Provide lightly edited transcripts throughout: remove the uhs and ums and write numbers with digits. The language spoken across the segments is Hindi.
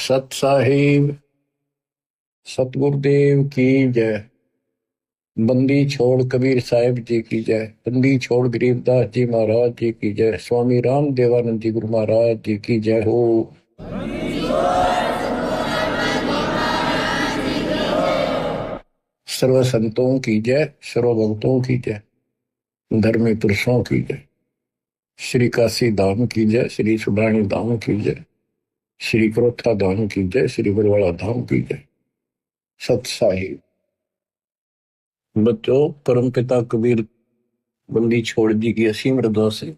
सत साहिब सतगुरुदेव की जय। बंदी छोड़ कबीर साहिब जी की जय। बंदी छोड़ गरीबदास जी महाराज जी की जय। स्वामी राम देवानंद जी गुरु महाराज जी की जय हो। सर्व संतों की जय, सर्व भक्तों की जय, धर्मी पुरुषों की जय। श्री काशी धाम की जय, श्री सुब्राणी धाम की जय, श्री क्रोथा धाम की जय, श्री बरवाड़ा धाम की जय। सत साहिब बच्चों, परम पिता कबीर बंदी छोड़ जी की असीम हृदय से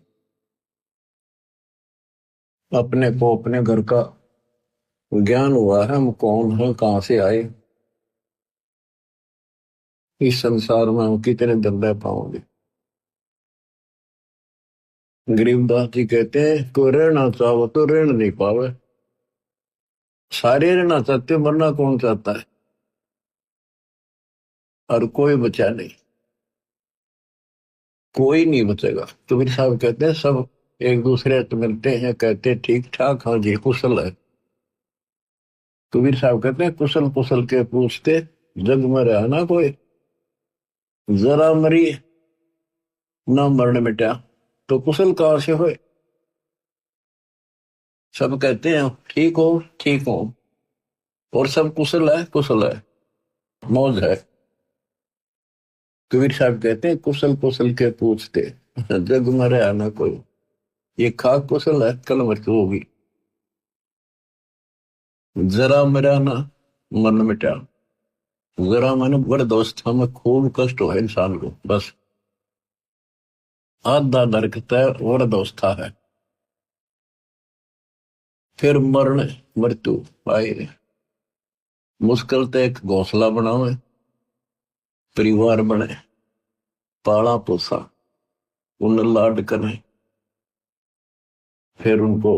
अपने को अपने घर का ज्ञान हुआ है। हम कौन है, कहां से आए, इस संसार में हम कितने दिन रह पाओगे। गरीबदास जी कहते हैं कोई रहना चाहो तो रहना नहीं पावे। सारे रहना चाहते हो, मरना कौन चाहता है। और कोई बचा नहीं, कोई नहीं बचेगा। कबीर साहब कहते हैं सब एक दूसरे से मिलते हैं, कहते हैं ठीक ठाक, हाँ जी कुशल है। कबीर साहब कहते हैं कुशल कुशल के पूछते जग में रहा ना कोई। जरा मरी ना मरण मिटा तो कुशल कहां से होए। सब कहते हैं ठीक हो ठीक हो, और सब कुशल है, मौज है। कबीर साहब कहते हैं कुशल कुशल के पूछते जग मरे आना कोई। ये खाक कुशल है, कल मृत्यु होगी। जरा मरा ना मन मिटा। जरा मन वृद्धावस्था में खूब कष्ट हो इंसान को, बस आधा नरक है वृद्धावस्था है। फिर मरण मृत्यु आए। मुश्किल तो एक घोंसला बनावे, परिवार बने, पाला पोसा, उन्हें लाड करें, फिर उनको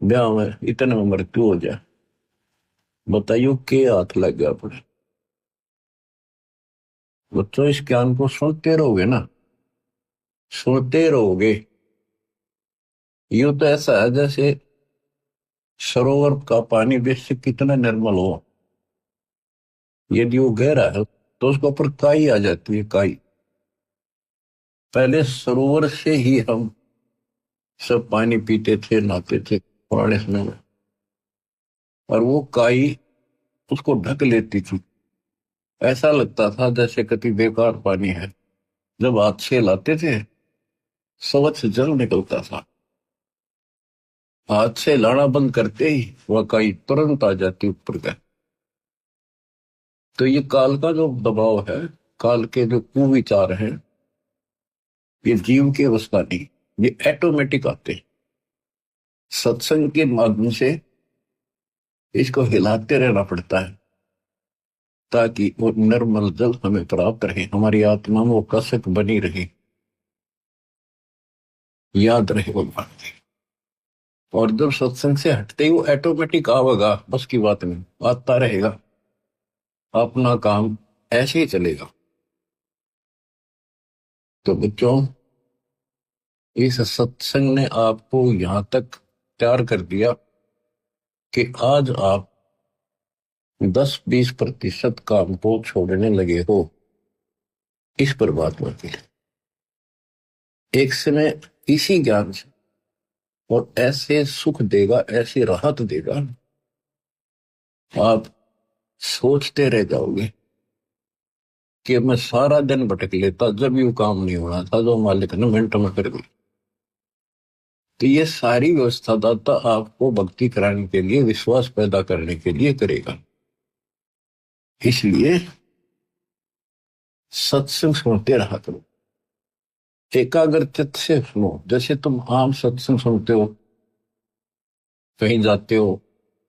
ब्याह में इतने में मृत्यु हो जाए। बताइयो के हाथ लग गया अपने। बच्चों इस ज्ञान को सुनते रहोगे ना, सुनते रहोगे। यूं तो ऐसा है जैसे सरोवर का पानी बेशक कितना निर्मल हो, यदि वो गहरा है तो उसके ऊपर काई आ जाती है। काई पहले सरोवर से ही हम सब पानी पीते थे, नहाते थे पुराने समय में, और वो काई उसको ढक लेती थी। ऐसा लगता था जैसे कति बेकार पानी है। जब हाथ से लाते थे स्वच्छ जल निकलता था। हाथ से लाना बंद करते ही वह काई तुरंत आ जाती ऊपर का। तो ये काल का जो दबाव है, काल के जो कुविचार हैं, ये जीव के वश का नहीं, ये ऑटोमेटिक आते हैं। सत्संग के माध्यम से इसको हिलाते रहना पड़ता है ताकि वो निर्मल जल हमें प्राप्त रहे, हमारी आत्मा में वो कसक बनी रहे, याद रहे वो बात। और जब सत्संग से हटते ही वो ऑटोमेटिक आवेगा, बस की बात नहीं, आता रहेगा, अपना काम ऐसे ही चलेगा। तो बच्चों, इस सत्संग ने आपको यहां तक तैयार कर दिया कि आज आप 10-20% काम को छोड़ने लगे हो। इस पर बात होती है एक समय इसी ज्ञान से, और ऐसे सुख देगा, ऐसी राहत देगा, आप सोचते रह जाओगे कि मैं सारा दिन भटक लेता, जब यू काम नहीं होना था जो मालिक ने मिनट में कर दी। तो ये सारी व्यवस्था दाता आपको भक्ति कराने के लिए, विश्वास पैदा करने के लिए करेगा। इसलिए सत्संग सुनते रहा करो, एकाग्र चित्त से सुनो। जैसे तुम आम सत्संग सुनते हो, कहीं जाते हो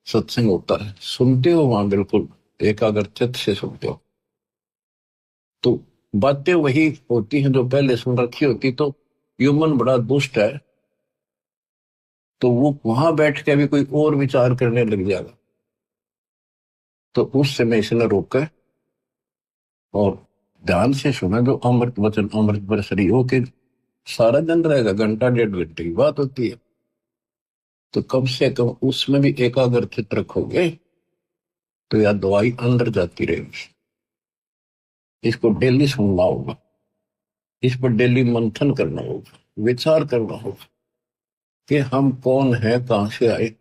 सत्संग होता है, सुनते हो वहां बिल्कुल एकाग्र चित्त से सुनते हो, तो बातें वही होती हैं जो पहले सुन रखी होती। तो ह्यूमन बड़ा दुष्ट है, तो वो वहां बैठ के भी कोई और विचार करने लग जाएगा। तो उस समय इसने रोका और ध्यान से सुना जो अमृत वचन, अमृत बरसरी हो के सारा दिन रहेगा। घंटा 1.5 घंटे की बात होती है। तो कम से कम उसमें भी एकाग्रचित रखोगे तो यह दवाई अंदर जाती रहेगी। इसको डेली सुनना होगा, इस पर डेली मंथन करना होगा, विचार करना होगा कि हम कौन है, कहां से आए।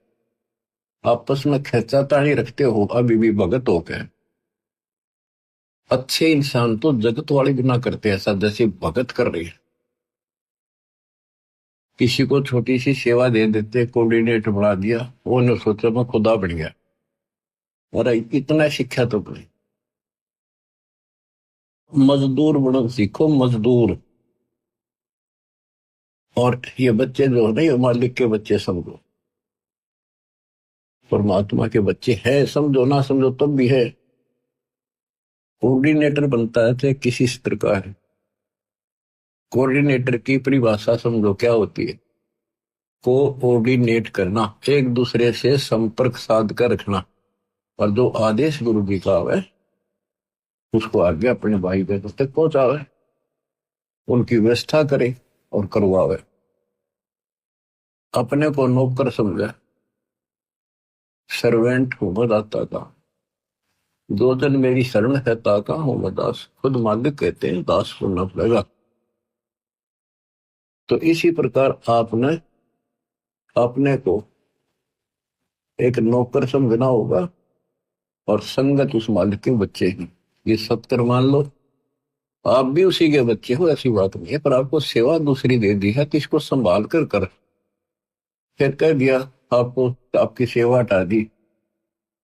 आपस में खींचातानी रखते हो अभी भी भगत हो गए। अच्छे इंसान तो जगत वाले भी ना करते ऐसा जैसे भगत कर रहे हैं। किसी को छोटी सी सेवा दे देते, कोऑर्डिनेटर बना दिया, वो ने सोचा मैं खुदा बन गया। और इतना शिक्षा तो नहीं। मजदूर बनो सीखो, मजदूर। और ये बच्चे जो है ना, ये मालिक के बच्चे समझो, परमात्मा के बच्चे हैं, समझो ना समझो तब भी है। कोऑर्डिनेटर बनता है तो किसी स्तर का है। कोऑर्डिनेटर की परिभाषा समझो क्या होती है। कोऑर्डिनेट करना, एक दूसरे से संपर्क साध कर रखना, और जो आदेश गुरु जी का है उसको आगे अपने भाई बहनों तक पहुंचावे, उनकी व्यवस्था करे और करवावे। अपने को नौकर समझे, सर्वेंट हूं मैं दाता का। दो जन मेरी शरण है ताका हूं मैं दास, खुद मालिक कहते हैं दास को न पड़ेगा। तो इसी प्रकार आपने अपने को एक नौकर समझना होगा, और संगत उस मालिक के बच्चे हैं। ये सत्कर मान लो, आप भी उसी के बच्चे हो, ऐसी बात नहीं है, पर आपको सेवा दूसरी दे दी है, तो इसको संभाल कर फिर कह दिया आपको, आपकी सेवा हटा दी।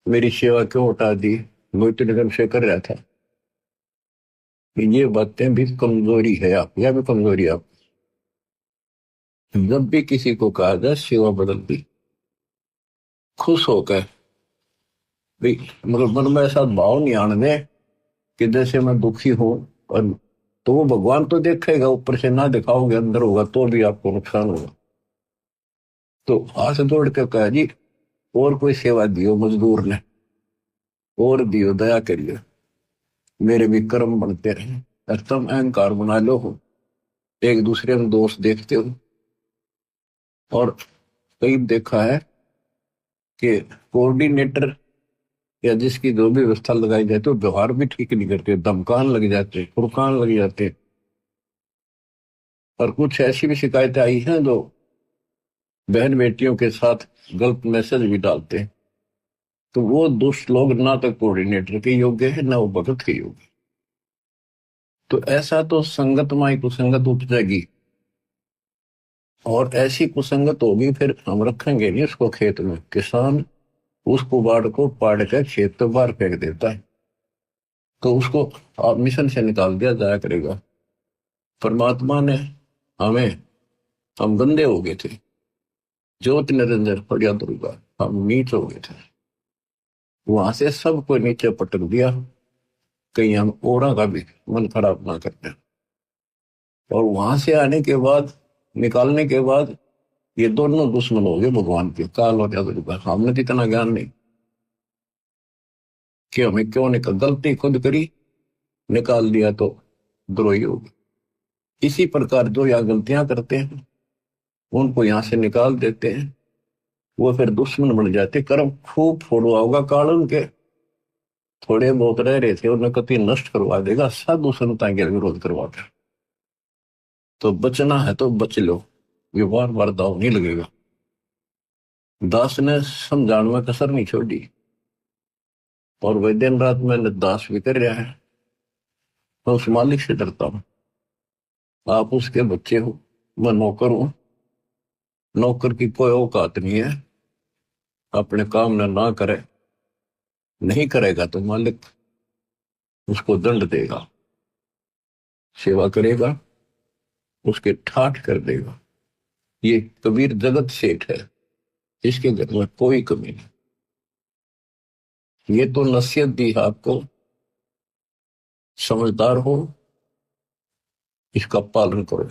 मेरी सेवा क्यों हटा दी, वो इतने दिन से कर रहा था। ये बातें भी कमजोरी है आप, या भी कमजोरी आप। जब भी किसी को कहा जाए सेवा बदल दी, खुश होकर भाई, मगर मन में ऐसा भाव नहीं आने दे कि जैसे मैं दुखी हूं। और तो वो भगवान तो देखेगा, ऊपर से ना दिखाओगे अंदर होगा तो भी आपको नुकसान होगा। तो हाथ जोड़ के कहा जी, और कोई सेवा दियो मजदूर ने, और दियो, दया करिए, मेरे भी कर्म बनते रहे। और तुम अहंकार बना लो हो, एक दूसरे में दोष देखते हो। और कई देखा है कि कोऑर्डिनेटर या जिसकी जो भी व्यवस्था लगाई जाती है वो व्यवहार भी ठीक नहीं करते, धमकान लग जाते, फुड़कान लग जाते। और कुछ ऐसी भी शिकायतें आई हैं जो बहन बेटियों के साथ गलत मैसेज भी डालते हैं। तो वो दुष्ट लोग ना तो कोऑर्डिनेटर के योग्य है, ना वो भगत के योग्य। तो ऐसा तो संगत माई कुसंगत उपजेगी, और ऐसी कुसंगत होगी फिर हम रखेंगे नहीं उसको खेत में। किसान उस कुबाड़ को पाड़ कर खेत तो बाहर फेंक देता है, तो उसको आप मिशन से निकाल दिया जाया करेगा। परमात्मा ने हमें, हम गंदे हो गए थे, ज्योति निरंजन फरिया दुर्गा, हम नीच हो गए थे, वहां से सबको नीचे पटक दिया। कहीं हम औरा का भी मन खराब ना करते। और वहां से आने के बाद, निकालने के बाद, ये दोनों दुश्मन हो गए भगवान के, काल और दुर्गा। हमने तो इतना ज्ञान नहीं कि हमें क्यों निकल, गलती खुद करी, निकाल दिया तो द्रोही हो गए। इसी प्रकार जो यहाँ गलतियां करते हैं उनको यहाँ से निकाल देते हैं, वो फिर दुश्मन बन जाते। कर्म खूब फोड़वा होगा काल उनके, थोड़े बहुत रह रहे थे उन्हें कति नष्ट करवा देगा, साधु संतां के विरोध करवा कर। तो बचना है तो बच लो, ये बार बार दाव नहीं लगेगा। दास ने समझाने में कसर नहीं छोड़ी, और वह दिन रात मैंने दास भी कर रहा है। मैं उस मालिक से डरता हूं, आप उसके बच्चे हो, मैं नौकर हूं। नौकर की कोई औकात नहीं है, अपने काम ना करे, नहीं करेगा तो मालिक उसको दंड देगा। सेवा करेगा उसके ठाठ कर देगा। ये कबीर जगत सेठ है, इसके घर में कोई कमी नहीं। ये तो नसीहत दी है आपको, समझदार हो, इसका पालन करो।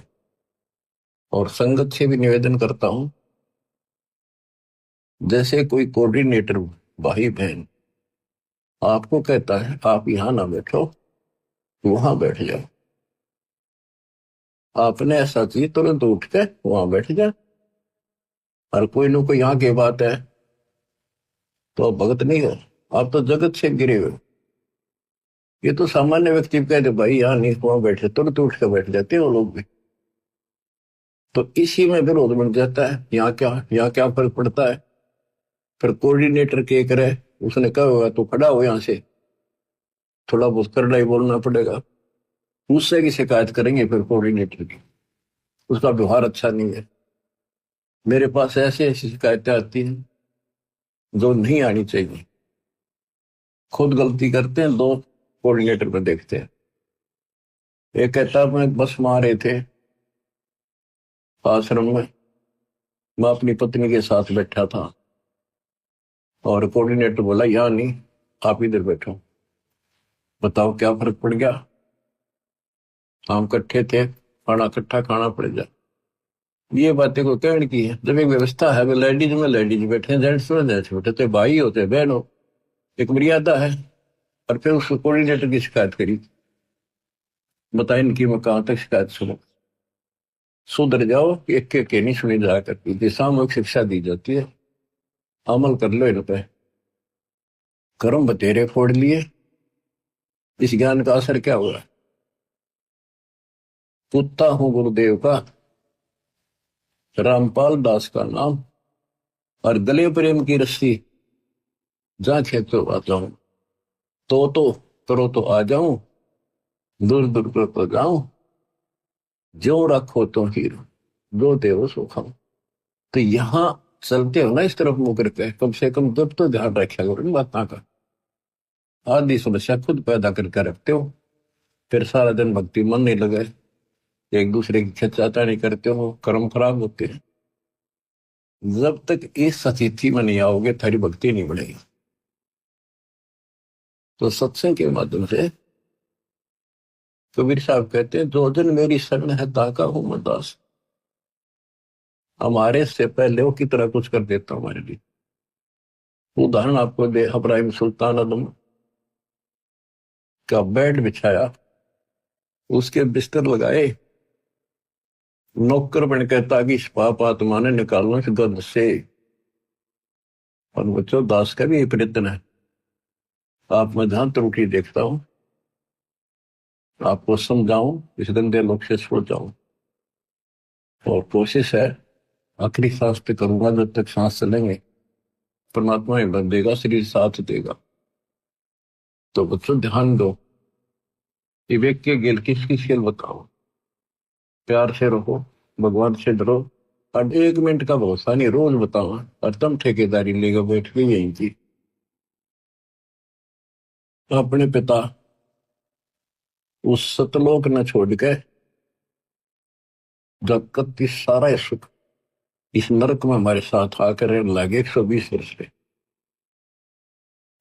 और संगत से भी निवेदन करता हूं, जैसे कोई कोऑर्डिनेटर भाई बहन आपको कहता है आप यहां ना बैठो, वहां बैठ जाओ, आपने ऐसा चाहिए तुरंत उठ के वहां बैठ जाए। और कोई न कोई यहाँ की बात है तो आप भगत नहीं हो, आप तो जगत से गिरे हुए हो। ये तो सामान्य व्यक्ति कहते भाई यहाँ नहीं, वहां बैठे तुरंत उठ कर बैठ जाते हैं वो लोग भी। तो इसी में विरोध बन जाता है। यहाँ क्या फर्क पड़ता है। फिर कोऑर्डिनेटर के करे, उसने कहा हुआ तो खड़ा हो यहाँ से, थोड़ा बहुत करना ही बोलना पड़ेगा। उससे की शिकायत करेंगे फिर कोऑर्डिनेटर की, उसका व्यवहार अच्छा नहीं है। मेरे पास ऐसी ऐसी शिकायतें आती हैं जो नहीं आनी चाहिए। खुद गलती करते हैं, दो कोऑर्डिनेटर पर देखते हैं। एक कहता मैं बस में आ रहे थे आश्रम में, मैं अपनी पत्नी के साथ बैठा था और कोऑर्डिनेटर बोला यहाँ नहीं, आप इधर बैठो। बताओ क्या फर्क पड़ गया। हम इकट्ठे थे, खाना इकट्ठा खाना पड़ जाए। ये बातें को कहने की है। जब एक व्यवस्था है, लेडीज में लेडीज बैठे, जेंट्स में जेंट्स बैठे, तो भाई होते बहन हो, एक मर्यादा है। और फिर उस कोऑर्डिनेटर की शिकायत करी। बताए इनकी मैं कहां तक शिकायत सुनो। सुधर जाओ, एक के नहीं सुनी जा करती, सामूहिक शिक्षा दी जाती है, अमल कर लो इन पे। कर्म बतेरे फोड़ लिए, इस ज्ञान का असर क्या हुआ। पुत्ता हूं गुरुदेव का, रामपाल दास का नाम, और गले प्रेम की रस्सी, जहां खेतो आ जाऊं, तो करो तो आ जाऊं, दूर दूर कर तो जाऊं, जो रखो तो हीरो, जो देव सो खाऊं। तो यहां चलते हो ना इस तरफ मुंह करके, कम से कम जब तो ध्यान रखा करो इन बातों का। आधी समस्या खुद पैदा करके रखते हो, फिर सारा दिन भक्ति मन नहीं लगे, एक दूसरे की खिंचातानी करते हो, कर्म खराब होते हैं। जब तक इस स्थिति में नहीं आओगे, थारी भक्ति नहीं बढ़ेगी। तो सत्संग के माध्यम से कबीर साहब कहते हैं, जो जन मेरी शरण है ताका हूं मैं दास। हमारे से पहले वो कितना कुछ कर देता हमारे लिए। उदाहरण आपको दे, इब्राहिम सुल्तान आदम का बेड बिछाया, उसके बिस्तर लगाए, नौकर बन के ताकि इस पाप आत्मा ने निकालना इस गंध से। और बच्चों, दास का भी एक प्रयत्न है। आप मैं जहां त्रुटि देखता हूं, आपको समझाऊं, इस गंदे लोग से छुड़ जाऊं। और कोशिश है आखिरी सांस पे करूंगा, जब तक सांस चलेंगे परमात्मा ही बन देगा, शरीर साथ देगा। तो बच्चों ध्यान दो, विवेक के गिल किसकी खेल बताओ। प्यार से रहो, भगवान से डरो, और 1 मिनट का भरोसा नहीं, रोज बताओ। और तुम ठेकेदारी लेकर बैठ के यही थी। अपने पिता उस सतलोक न छोड़ के, जब कति सारा सुख इस नरक में हमारे साथ आकर रहने लगे 120 वर्ष पे।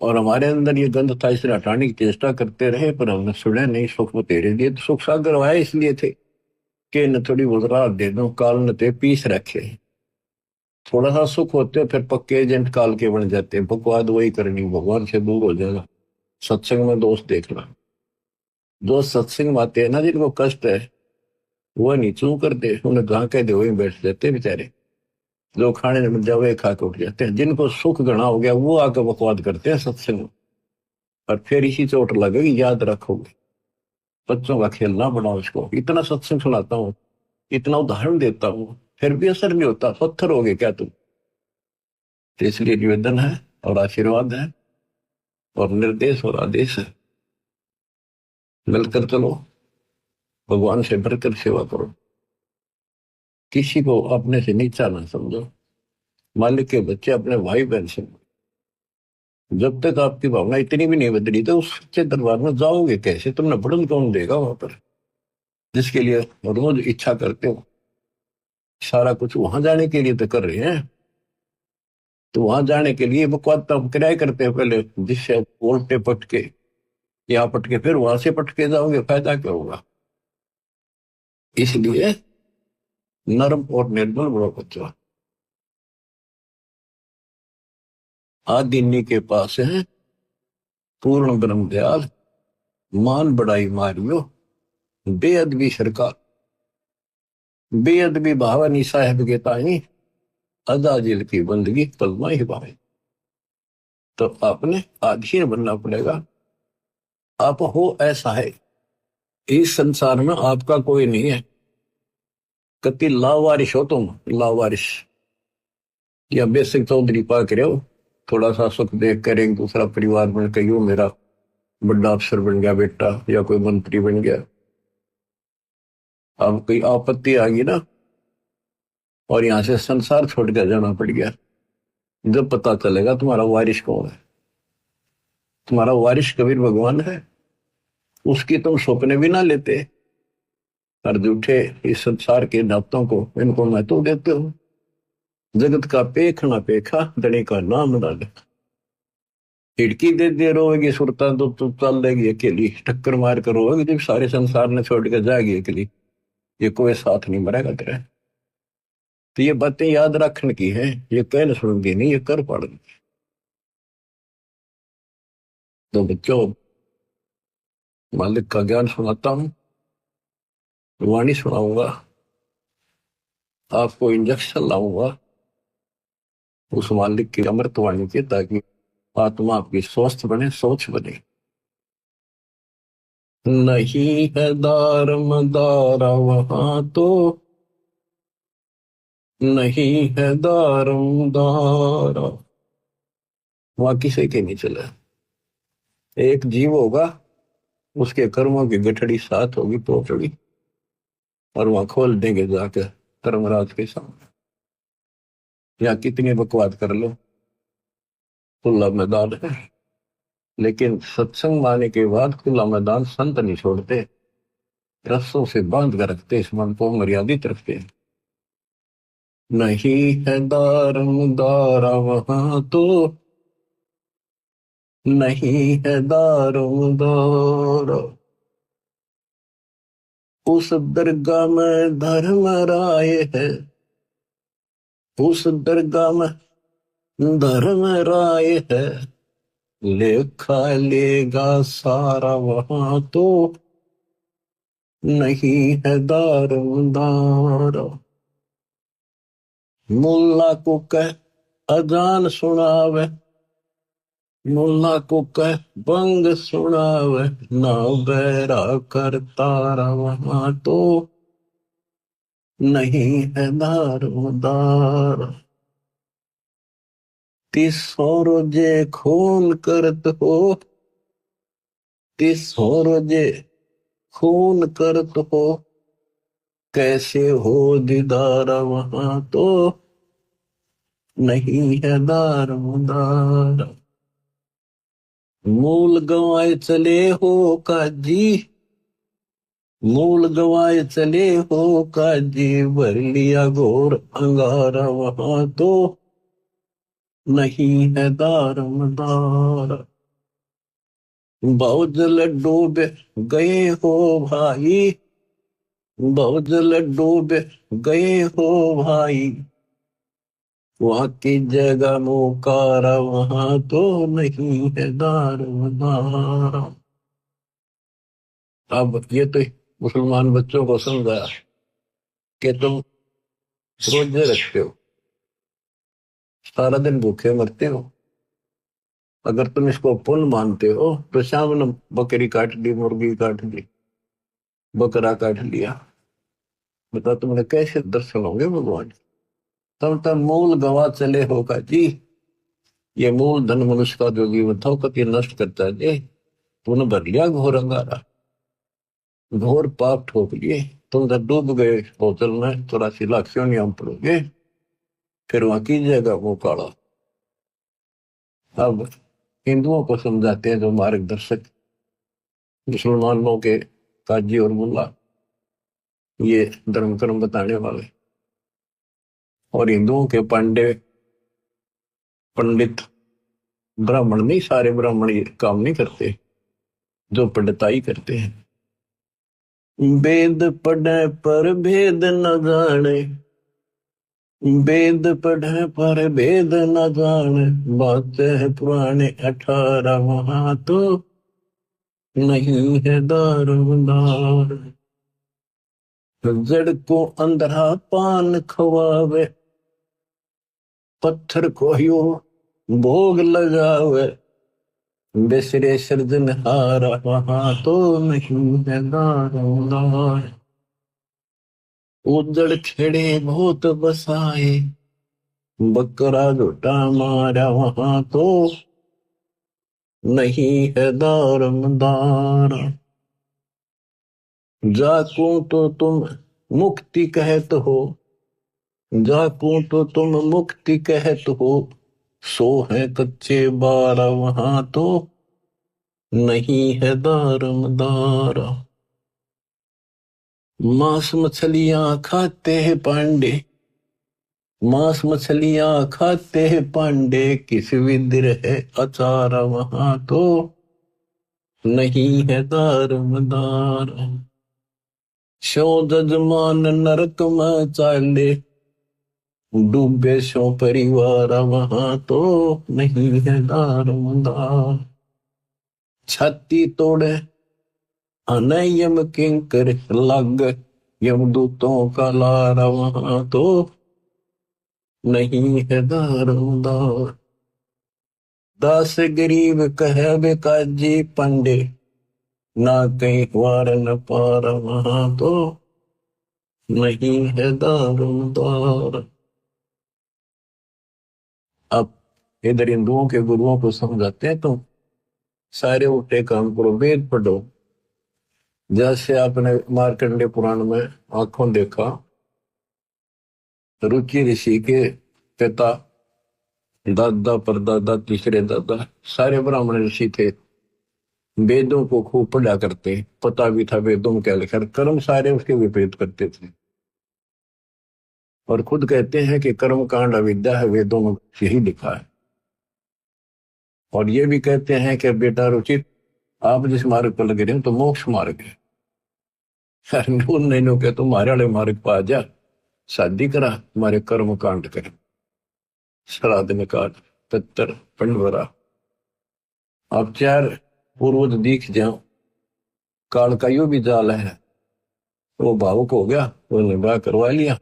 और हमारे अंदर ये गंध था, इसे हटाने की चेष्टा करते रहे, पर हमने सुने नहीं। सुख में तेरे लिए तो सुख सागर आए इसलिए थे कि न थोड़ी बहुत राहत दे दो, काल न ते पीस रखे। थोड़ा सा सुख होते फिर पक्के एजेंट काल के बन जाते, बकवाद वही करनी, भगवान से दूर हो जाएगा। सत्संग में दोस्त देखना, जो सत्संग में आते हैं ना, जिनको कष्ट है वो नहीं चू करते, उन्हें जहाँ कह दे वहीं बैठ जाते बेचारे। जो खाने में जाओ वही खा के उठ जाते हैं। जिनको सुख घना हो गया वो आकर बकवाद करते हैं सत्संग में, और फिर इसी चोट लगेगी, याद रखोगे। बच्चों का खेलना बनाओ इसको। इतना सत्संग सुनाता हूँ, इतना उदाहरण देता हूँ, फिर भी असर नहीं होता। पत्थर हो गए क्या तुम। तो इसलिए निवेदन है और आशीर्वाद है और निर्देश और आदेश है, मिलकर चलो, भगवान से भरकर सेवा करो, किसी को अपने से नीचा ना समझो। मालिक के बच्चे अपने भाई बहन से, जब तक आपकी भावना इतनी भी नहीं बदली तो उस सच्चे दरबार में जाओगे कैसे। तुमने बढ़न कौन देगा वहां पर, जिसके लिए रोज इच्छा करते हो। सारा कुछ वहां जाने के लिए तो कर रहे हैं। तो वहां जाने के लिए बकवाद तो हम किराए करते हैं पहले, जिससे उल्टे पटके, यहाँ पटके फिर वहां से पटके जाओगे, फायदा क्या होगा। इसलिए नर्म और निर्मल बड़ो बच्चा। आदिन्नी के पास है पूर्ण ब्रह्म दयाल, मान बड़ाई मारियो, बेअदबी सरकार, बेअदबी भावनी साहेब के ताई, अदा दिल की बंदगी कलमा ही पाए। तो आपने अधीन बनना पड़ेगा। आप हो ऐसा है, इस संसार में आपका कोई नहीं है। कति लावारिश हो तुम, लावारिश या बेसिक चौधरी पा के रहो। थोड़ा सा सुख देख कर एक दूसरा परिवार बन के यूं मेरा बड़ा अफसर बन गया बेटा, या कोई मंत्री बन गया। अब कोई आपत्ति आ गई ना, और यहां से संसार छोड़ कर जाना पड़ गया, जब पता चलेगा तुम्हारा वारिश कौन है। तुम्हारा वारिश कबीर भगवान है, उसकी तुम सपने भी ना लेते, और झूठे इस संसार के नातों को इनको महत्व देते हो। जगत का पेख ना पेखा, धनी का नाम ना ले। खिड़की दे दे रोएगी सुरता तो चल देगी अकेली, टक्कर मार कर रोएगी जब सारे संसार ने छोड़ कर जाएगी अकेली। ये कोई साथ नहीं मरेगा तेरा। तो ये बातें याद रखने की है, ये कहने सुनगी नहीं, ये कर पड़नी। तो बच्चों, मालिक का ज्ञान सुनाता हूँ, वाणी सुनाऊंगा, आपको इंजेक्शन लाऊंगा उस मालिक की अमृत वाणी की, ताकि आत्मा आपकी स्वस्थ बने, सोच बने। नहीं है दार मदारा वहां तो, नहीं है दारम दारा, वहां किसी के नहीं चला। एक जीव होगा, उसके कर्मों की गठड़ी साथ होगी पोटड़ी, और वहां खोल देंगे जाकर धर्मराज के सामने। या कितनी बकवाद कर लो, खुला मैदान है। लेकिन सत्संग माने के बाद खुला मैदान संत नहीं छोड़ते, रस्सों से बांध कर रखते, इस मन को मर्यादित रखते। नहीं है दारम दारा वहां तो, नहीं है दारम दारा, उस दरगाह में धर्म राय है, उस दरगाह में धर्म राय है, लेखा लेगा सारा वहां तो, नहीं है दारम दारा। मुल्ला को कह अजान सुनावे, मुल्ला को कह बंग सुनावे, ना बैरा कर तारा वहां तो, नहीं है दारोदार। तीसो रोजे खून करत हो, तीसो रोजे खून करत हो, कैसे हो दीदार वहां तो, नहीं है दारोदार। मूल गंवाए चले हो काजी, मूल गंवाए चले हो काजी, भर लिया घोर अंगारा वहां तो, नहीं है दारमदार। बहुजल डूबे गए हो भाई, बहुजल डूबे गए हो भाई, वहां की जगह मुकारा वहां तो, नहीं है दारमदार। अब ये तो मुसलमान बच्चों को समझा कि तुम रोजे रखते हो, सारा दिन भूखे मरते हो। अगर तुम इसको पुण्य मानते हो तो शाम ने बकरी काट ली, मुर्गी काट ली, बकरा काट लिया, बता तुमने कैसे दर्शन होंगे भगवान। तब तक मूल गवा चले होगा जी। ये मूल धन मनुष्य का जो जीवन था कति नष्ट करता है जी। तूने भर लिया घोर अंगारा, घोर पाप ठोक लिए, तुम जब डूब गए होटल में 84 लाख क्यों नहीं हम पड़ोगे, फिर वहां कीजिएगा वो काढ़ा। अब हिंदुओं को समझाते हैं जो मार्गदर्शक, मुसलमानों के काजी और मुल्ला, ये धर्म कर्म बताने वाले, और हिंदुओं के पांडे पंडित, ब्राह्मण नहीं, सारे ब्राह्मण ये काम नहीं करते, जो पंडिताई करते हैं। वेद पढ़े पर भेद न जाने, वेद पढ़े पर भेद न जाने, बातें है पुराने 18 वहां तो, नहीं है दारोदार। जड़ को अंधरा पान खवावे, पत्थर को यो भोग लगावे, बिसरे सृजनहारा वहां तो नहीं है दारोमदार। उजड़ खेड़े बहुत बसाए, बकरा झूठा मारा वहां तो नहीं है दारोमदार। जाकू तो तुम मुक्ति कहत हो, जाकू तो तुम मुक्ति कहत हो, सो है कच्चे बारा वहां तो नहीं है दारोमदार। मांस मछलियां खाते हैं पांडे, मांस मछलियां खाते हैं पांडे, किस विद्र है अचार वहां तो नहीं है दारोमदार। शो जजमान नरक में चाले, डूबे शो परिवार वहां तो नहीं है दारोमदार। छाती तोड़े अनयम किंकर लग, यमदूतों का लारा वहां तो नहीं है दारोमदार। दास गरीब कहे बेकाजी पंडे, ना कहीं वार न पार वहां तो नहीं है दारोमदार। अब इधर हिंदुओं के गुरुओं को समझाते हैं, तो सारे उल्टे काम करो, वेद पढ़ो। जैसे आपने मार्कंडे पुराण में आंखों देखा, रुचि ऋषि के पिता, दादा परदादा तीसरे दादा सारे ब्राह्मण ऋषि थे, वेदों को खूब पढ़ा करते, पता भी था वेदों में क्या लिखा, कर्म सारे उसके विपरीत करते थे। और खुद कहते हैं कि कर्म कांड अविद्या है, वेदों में यही लिखा है। और ये भी कहते हैं कि बेटा रुचित, आप जिस मार्ग पर लगे रहे हो तो मोक्ष मार्ग है, नहीं के तुम्हारे वाले मार्ग पर आ जा, शादी करा, तुम्हारे कर्म कांड कर, श्राद्ध निकाल, पितर पंडवरा। आप चार पूर्वज दिख जाओ, काल का यो भी जाल है। वो भावुक हो गया, वो निभाह करवा लिया,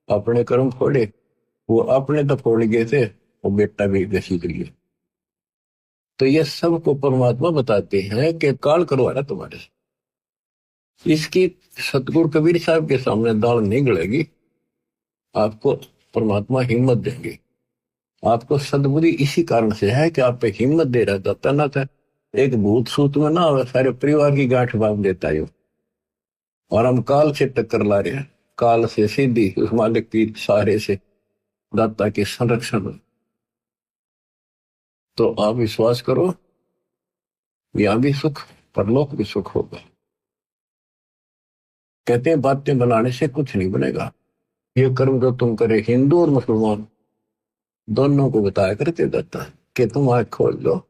अपने कर्म फोड़े, वो अपने तो फोड़ गए थे, वो बेटा भी गसी लिए। तो ये सबको परमात्मा बताते हैं कि काल करवा रहा तुम्हारे से। इसकी सतगुरु कबीर साहब के सामने दाल नहीं गलेगी, आपको परमात्मा हिम्मत देंगे। आपको सदबुद्धि इसी कारण से है कि आप पे हिम्मत दे रहा था, ना था एक भूत सूत में ना हो, सारे परिवार की गांठ बांध देता है। और हम काल से टक्कर ला रहे हैं, काल से सीधी उस मालिक की सहारे से, दाता के संरक्षण में। तो आप विश्वास करो, यहां भी सुख, परलोक भी सुख होगा। कहते हैं बातें बनाने से कुछ नहीं बनेगा। ये कर्म जो तुम करे, हिंदू और मुसलमान दोनों को बताया करते दाता कि तुम आंख खोल लो,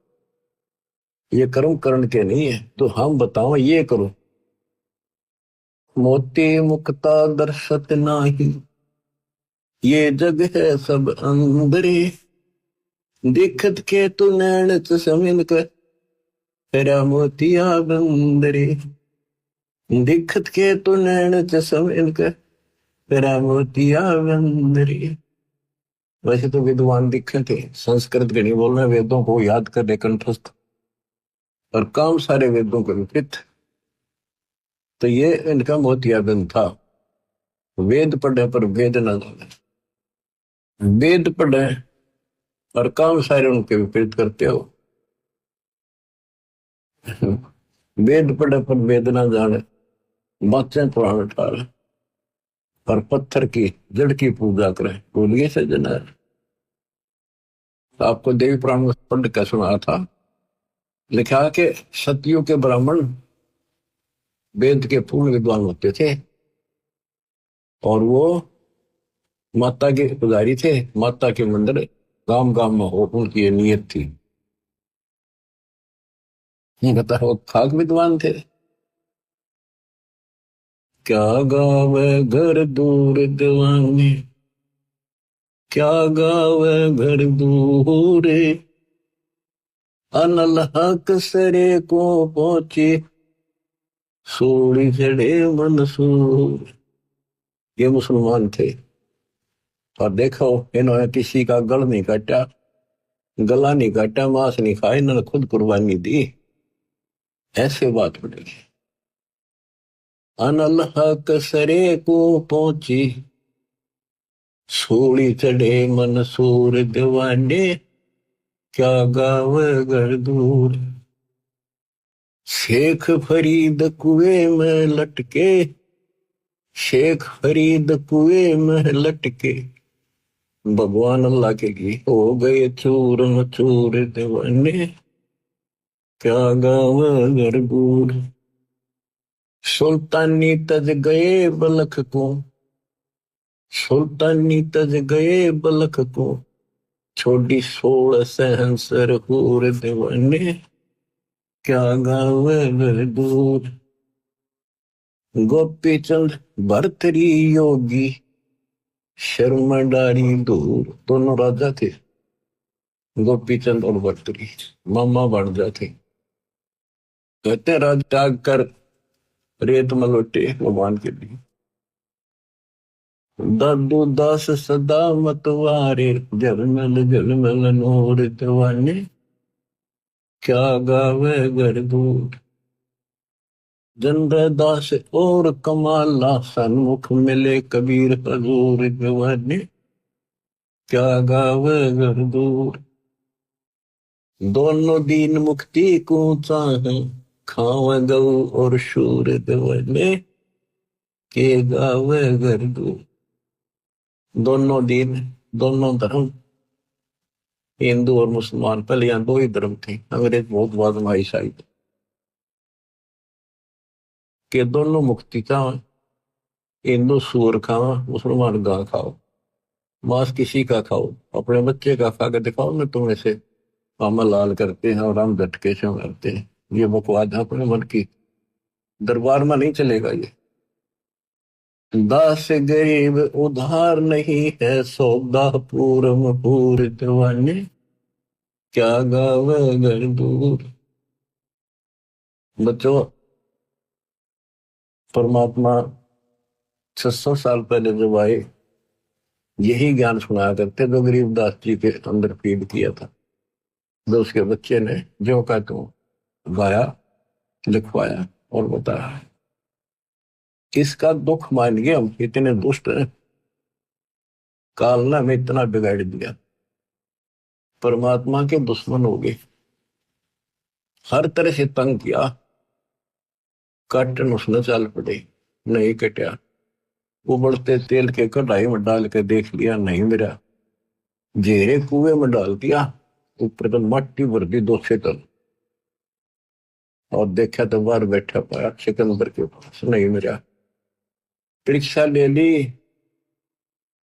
ये कर्म करण के नहीं है, तो हम बताओ ये करो। मोती मुक्ता दर्शत नाही, ये जग है सब अंदरे, दिखत के तू नैन चमिन कर, तेरा मोतिया बंदरे, दिखत के तू नैन चमिन कर, तेरा मोतिया बंदरे। वैसे तो विद्वान दिखे थे, संस्कृत के नहीं बोल रहे, वेदों को याद कर रहे कंठस्थ, और काम सारे वेदों के विपरीत। तो ये इनका मोतियाबिंद था। वेद पढ़े पर वेद न जाने, वेद पढ़े और काम सारे उनके विपरीत करते हो। वेद पढ़े पर वेद न जाने, बातें पुराण ठार, और पत्थर की जड़ की पूजा करे, बोलिए सजना। आपको देवी पुराण में पढ़ कर सुना था, लिखा कि सतयुग के ब्राह्मण वेद के पूर्ण विद्वान होते थे, और वो माता के पुजारी थे, माता के मंदिर गांव गांव में हो, उनकी ये नियत थी। बताओ, खाक विद्वान थे। क्या गावे घर दूर दीवानी, क्या गावे घर दूर, अनल हक सरे को पहुंची, सोड़ी चढ़े मंसूर। ये मुसलमान थे, और देखो इन्होंने किसी का गल नहीं काटा, गला नहीं काटा, मांस नहीं खाया, इन्होंने खुद कुर्बानी दी। ऐसे बात पड़ेगी। अनल कसरे को पहुंची, सूली चढ़े मंसूर दीवाने, क्या गाव घर दूर। शेख फरीद कुएं में लटके, शेख फरीद कुएं में लटके, भगवान अल्लाह के लिए हो गए चूर मचूर दीवाने, क्या गाव घर दूर। सुल्तानी तज गए बलख को, सुल्तानी तज गए बलख को, छोड़ी 16 सहंसर हूर दीवाने, क्या गाँव घर दूर। गोपी चंद भरतरी योगी, शर्मा डारी दूर। दोनों राजा थे, गोपी चंद और भरतरी, मामा भांजा थे। कहते राज त्याग कर रेत में लौटे भगवान के लिए। दादू दास सदा मतवारे, जलमल जलमल नूर दीवाने, क्या गावे घर दूर। जंद्र दास और कमाला, सन्मुख मिले कबीर हजूर दीवाने, क्या गावे घर दूर। दोनों दीन मुक्ति को चाहे, खावे गऊ और शूर दीवाने, के गावे घर दूर। दोनों दीन, दोनों धर्म, हिंदू और मुसलमान, पहले यहाँ दो ही धर्म थे, अंग्रेज बहुत बाद में आई शायद, के दोनों मुक्ति चाहे। हिंदू सूअर खाओ, मुसलमान गां खाओ, मांस किसी का खाओ, अपने बच्चे का खा के दिखाओ ना तुम ऐसे पामा लाल करते हैं और हम झटके से करते हैं। ये बकवास अपने मन की, दरबार में नहीं चलेगा ये। दास गरीब उधार नहीं है, सौदा पूरम पूर दीवाने, क्या गावे घर दूर। बच्चों, परमात्मा 600 साल पहले जब आए, यही ज्ञान सुनाया करते जो गरीबदास जी के अंदर फीड किया था, जो उसके बच्चे ने जो का तो गाया, लिखवाया और बताया। इसका दुख मानिए, हम इतने दुष्ट हैं, काल ने हमें इतना बिगाड़ दिया, परमात्मा के दुश्मन हो गए, हर तरह से तंग किया, काटन उसने चाल पड़े, नहीं कटा। उबलते तेल के कढ़ाई में डाल के देख लिया, नहीं मिला, जेरे कुएं में डाल दिया, ऊपर तो मट्टी भर दी 200 टन, और देखा तो बाहर बैठा पाया सिकंदर के पास, नहीं मिला। परीक्षा ले ली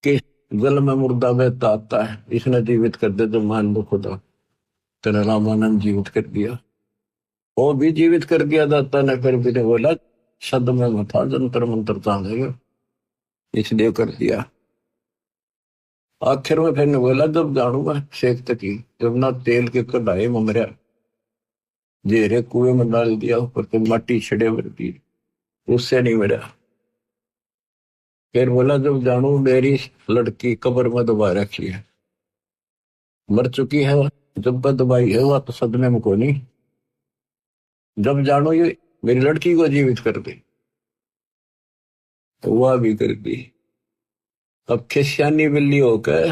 कि जल में मुर्दा बहता आता है, इसने जीवित कर दे तो मान लो खुदा, तेरा रामानंद जीवित कर दिया, वो भी जीवित कर दिया दाता ने, फिर भी ने बोला शब्द में मथा जंतर मंत्र जानेगा, इसलिए कर दिया। आखिर में फिर ने बोला जब जानूंगा शेख तकी, जब ना तेल के कढ़ाई में मरा, जेरे कुएं में डाल दिया, ऊपर तो माटी छड़े भर दी, उससे नहीं मरा। फिर बोला जब जानू मेरी लड़की कब्र में दबा रखी है, मर चुकी है, जब का दबाई है वह तो सदमे में को नहीं, जब जानो ये मेरी लड़की को जीवित कर दे, तो वह भी कर दी। अब खिसियानी बिल्ली होकर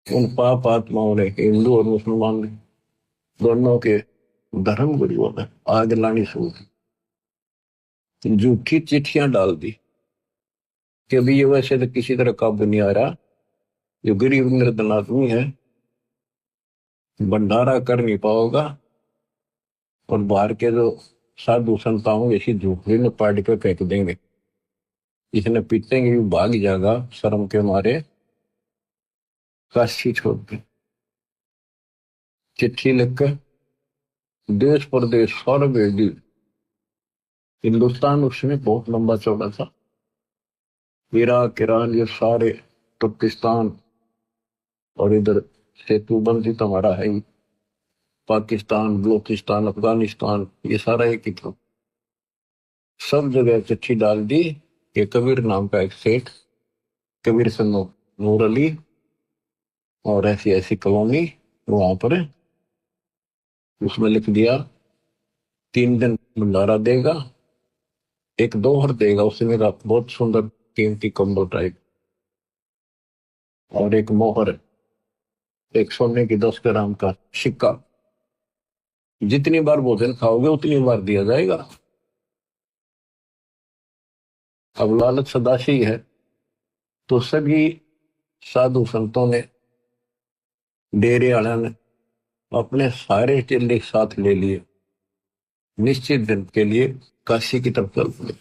उन पाप आत्माओं ने, हिंदू और मुसलमान ने, दोनों के धर्म गुरुओं ने आग लानी शुरू की, झूठी चिट्ठियां डाल दी कि अभी ये वैसे तो किसी तरह काबू नहीं आ रहा, जो गरीब निर्धन आदमी है भंडारा कर नहीं पाओगा, और बाहर के जो साधु संताओं ऐसी झोपड़ी में पाड़ के फेंक देंगे, इसने पीटेंगे भी भाग जाएगा शर्म के मारे, काशी छोड़ के। चिट्ठी लिखकर देश प्रदेश सारे भेज दी। हिंदुस्तान उसमें बहुत लंबा चौड़ा था, इराक ईरान ये सारे, तुर्किस्तान, और इधर सेतुबंदी तो हमारा है ही, पाकिस्तान, बलूचिस्तान, अफगानिस्तान, ये सारा एक ही था। सब जगह चिट्ठी डाल दी कि कबीर नाम का एक सेठ कबीर सन नूर अली और ऐसी ऐसी कॉलोनी वहां पर। उसमें लिख दिया 3 दिन भंडारा देगा, एक दोहर देगा उसमें का बहुत सुंदर कीमती कंबल टाइप, और एक मोहर, एक सोने की 10 ग्राम का सिक्का। जितनी बार भोजन खाओगे उतनी बार दिया जाएगा। अब लालच सदाशी है, तो सभी साधु संतों ने, डेरे वाले ने अपने सारे चेले साथ ले लिए, निश्चित दिन के लिए काशी की तरफ चल पड़े।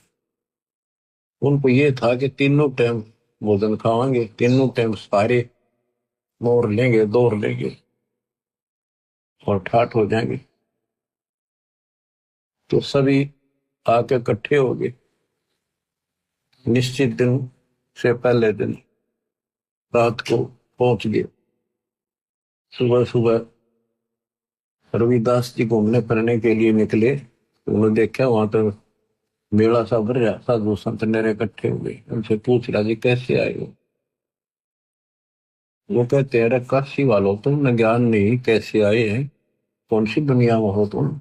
उनको ये था कि तीनों टाइम भोजन खाएंगे, तीनों टाइम सारे मोर लेंगे, दौड़ लेंगे और ठाठ हो जाएंगे। तो सभी आके इकट्ठे हो गए निश्चित दिन से पहले दिन, रात को पहुंच गए। सुबह सुबह रविदास जी घूमने फिरने के लिए निकले, तो उन्होंने देखा वहां तो मेला सा भर रहा, साधु संत नेरे इकट्ठे हो गए। उनसे पूछ रहा जी कैसे आए हो? वो कहते हैं काशी वालों तुमने ज्ञान नहीं, कैसे आए हैं, कौन सी दुनिया में हो तुम?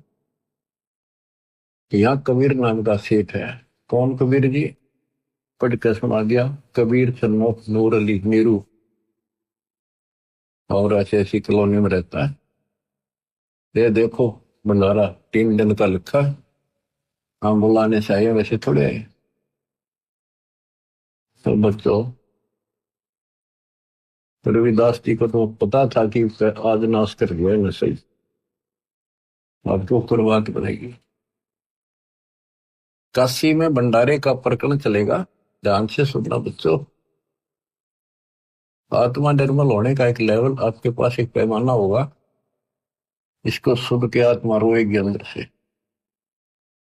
यहाँ कबीर नाम का सेठ है। कौन कबीर जी? पढ़ के सुना दिया, कबीर सन्मुख नूर अली नीरू, और ऐसी ऐसी कॉलोनी में रहता है। ये देखो भंडारा 3 दिन का लिखा है, हम बुलाने से आए वैसे थोड़े आए। तो बच्चों, रविदास जी को तो पता था कि आज नाश कर गया न सही, आपको शुरुआत बनाएगी। काशी में भंडारे का प्रकरण चलेगा, ध्यान से सुनना बच्चों। आत्मा निर्मल होने का एक लेवल आपके पास, एक पैमाना होगा, इसको सुन के आत्मा रोएगी अंदर से,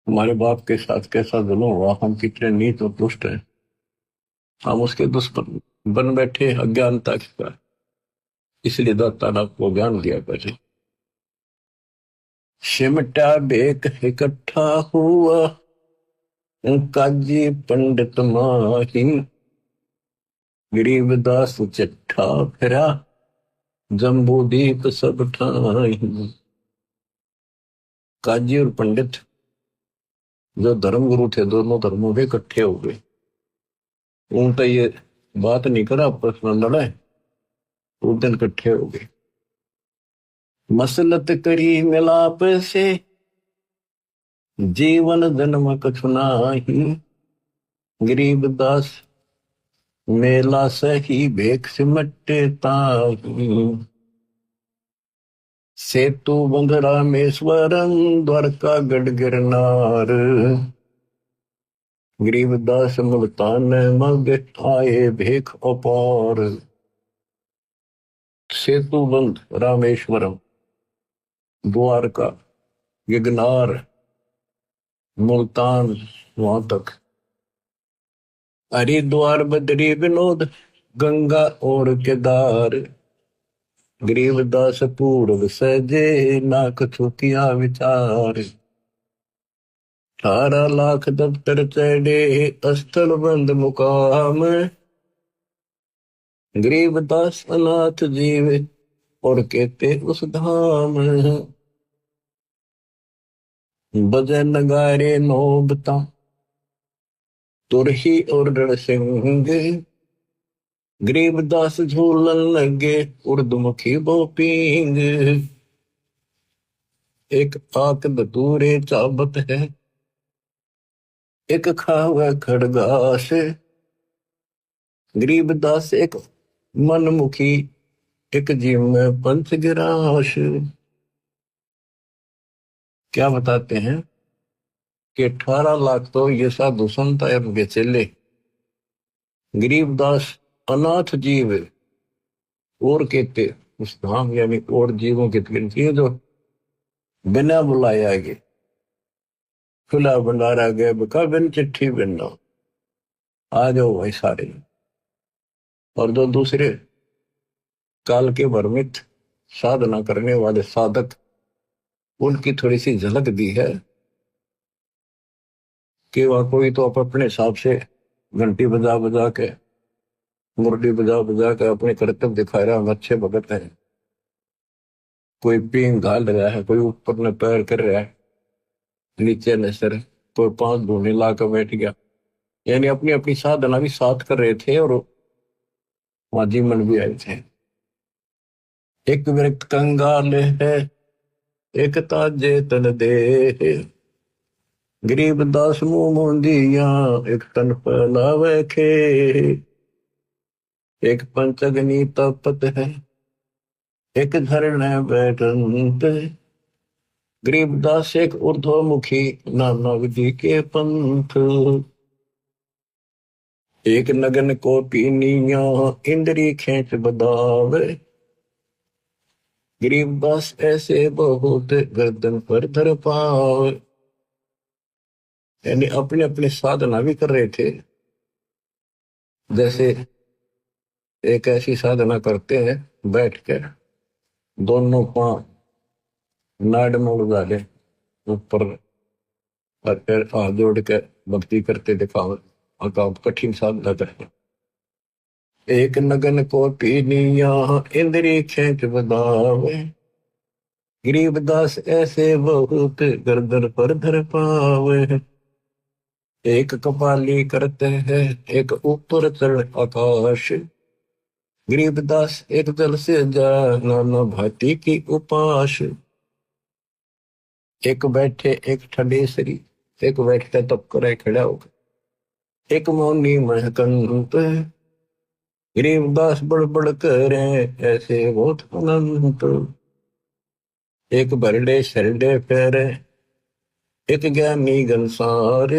हमारे बाप के साथ कैसा जुल्म हुआ, हम कितने नीच और दुष्ट हैं, हम उसके दुश्मन बन बैठे अज्ञानता का। इसलिए दाता ने आपको ज्ञान दिया करे। सिमटा बेक इकट्ठा हुआ, काजी पंडित माही, गरीबदास चिट्ठा फिरा, जम्बूदीप सब ठाई। काजी और पंडित जो धर्मगुरु थे, दोनों धर्मों के इकट्ठे हो गए। उनका ये बात नहीं करा, आपस में लड़े, उस दिन इकट्ठे हो गए। मसलत करी मिलाप से, जीवन जन्म कछु नाही, गरीबदास मेला सही भेख सिमटे ताही। सेतु बंध रामेश्वरम, द्वारका गढ़ गिरनार, गरीबदास मुल्तान मग आए भेख अपार। सेतु बंध रामेश्वरम, द्वारका, गिरनार, मुल्तान, वहां तक, हरिद्वार बद्री विनोद, गंगा और केदार, गरीबदास पूर्व सजे, ना कछु किया विचार। 18 लाख दफ्तर चढ़े, स्थल बंद मुकाम, गरीबदास अनाथ जीव और कहते उस धाम। बजे नगारे नौबता, तुरही और रणसिंह, गरीबदास झूलन लगे, उर्दमुखी बोपींग। एक आक धतूरे चाबत है, एक खावे खड़गास, गरीबदास एक मनमुखी, एक जीव में पंच गिराश। क्या बताते हैं कि 18 लाख तो ये साधु संत है, उनके चेले, गरीबदास अनाथ जीव और कहते उस धाम, यानी और जीवों की गिनती है जो बिना बुलाए आगे, खुला भंडारा गए बका बिन चिट्ठी बिन, आ जाओ भाई सारे। और जो दूसरे काल के भ्रमित साधना करने वाले साधक, उनकी थोड़ी सी झलक दी है कि वह कोई तो अपने हिसाब से घंटी बजा बजा के मुरली बजा बजा कर अपने कर्तव्य दिखा रहा, हम अच्छे भगत हैं। कोई पींग घाल रहा है, कोई ऊपर ने पैर कर रहा है, नीचे ने सर, कोई पांच धोने ला कर बैठ गया। यानी अपनी अपनी साधना भी साथ कर रहे थे और वहां जीवन भी आए थे। एक व्यक्त कंगाल है, एक ताजे तन दे, गरीब दास मुंह मोंदिया, एक तन फैलावे खे, एक पंचगनी तपत है, एक धरने बैठंत, गरीबदास एक ऊर्ध्वमुखी, नाना विधि के पंथ, एक नगन को पीनिया, इंद्री खेच बदावे, गरीबदास ऐसे बहुत, गर्दन पर धर पावे। यानी अपने अपने साधना भी कर रहे थे। जैसे एक ऐसी साधना करते हैं, बैठ कर दोनों पांव नाड़ में उड़ा ले ऊपर, और फिर हाथ जोड़ के भक्ति करते दिखाओ, और कठिन साधना करते। एक नगन को पीनिया, इंद्री खेच बदावे, गरीबदास ऐसे बहुत, गर्दन पर धर पावे। एक कपाली करते हैं, एक ऊपर चढ़ आकाश, गरीबदास एक जल से जा, नाना भांति की उपास। एक बैठे एक ठंडेसरी, एक बैठते तब करे खड़ा होकर, एक मौनी महकंत, गरीबदास बड़बड़ करे, ऐसे बहुत अनंत। एक बरडे शरडे फेरे, एक ज्ञानी गंसार,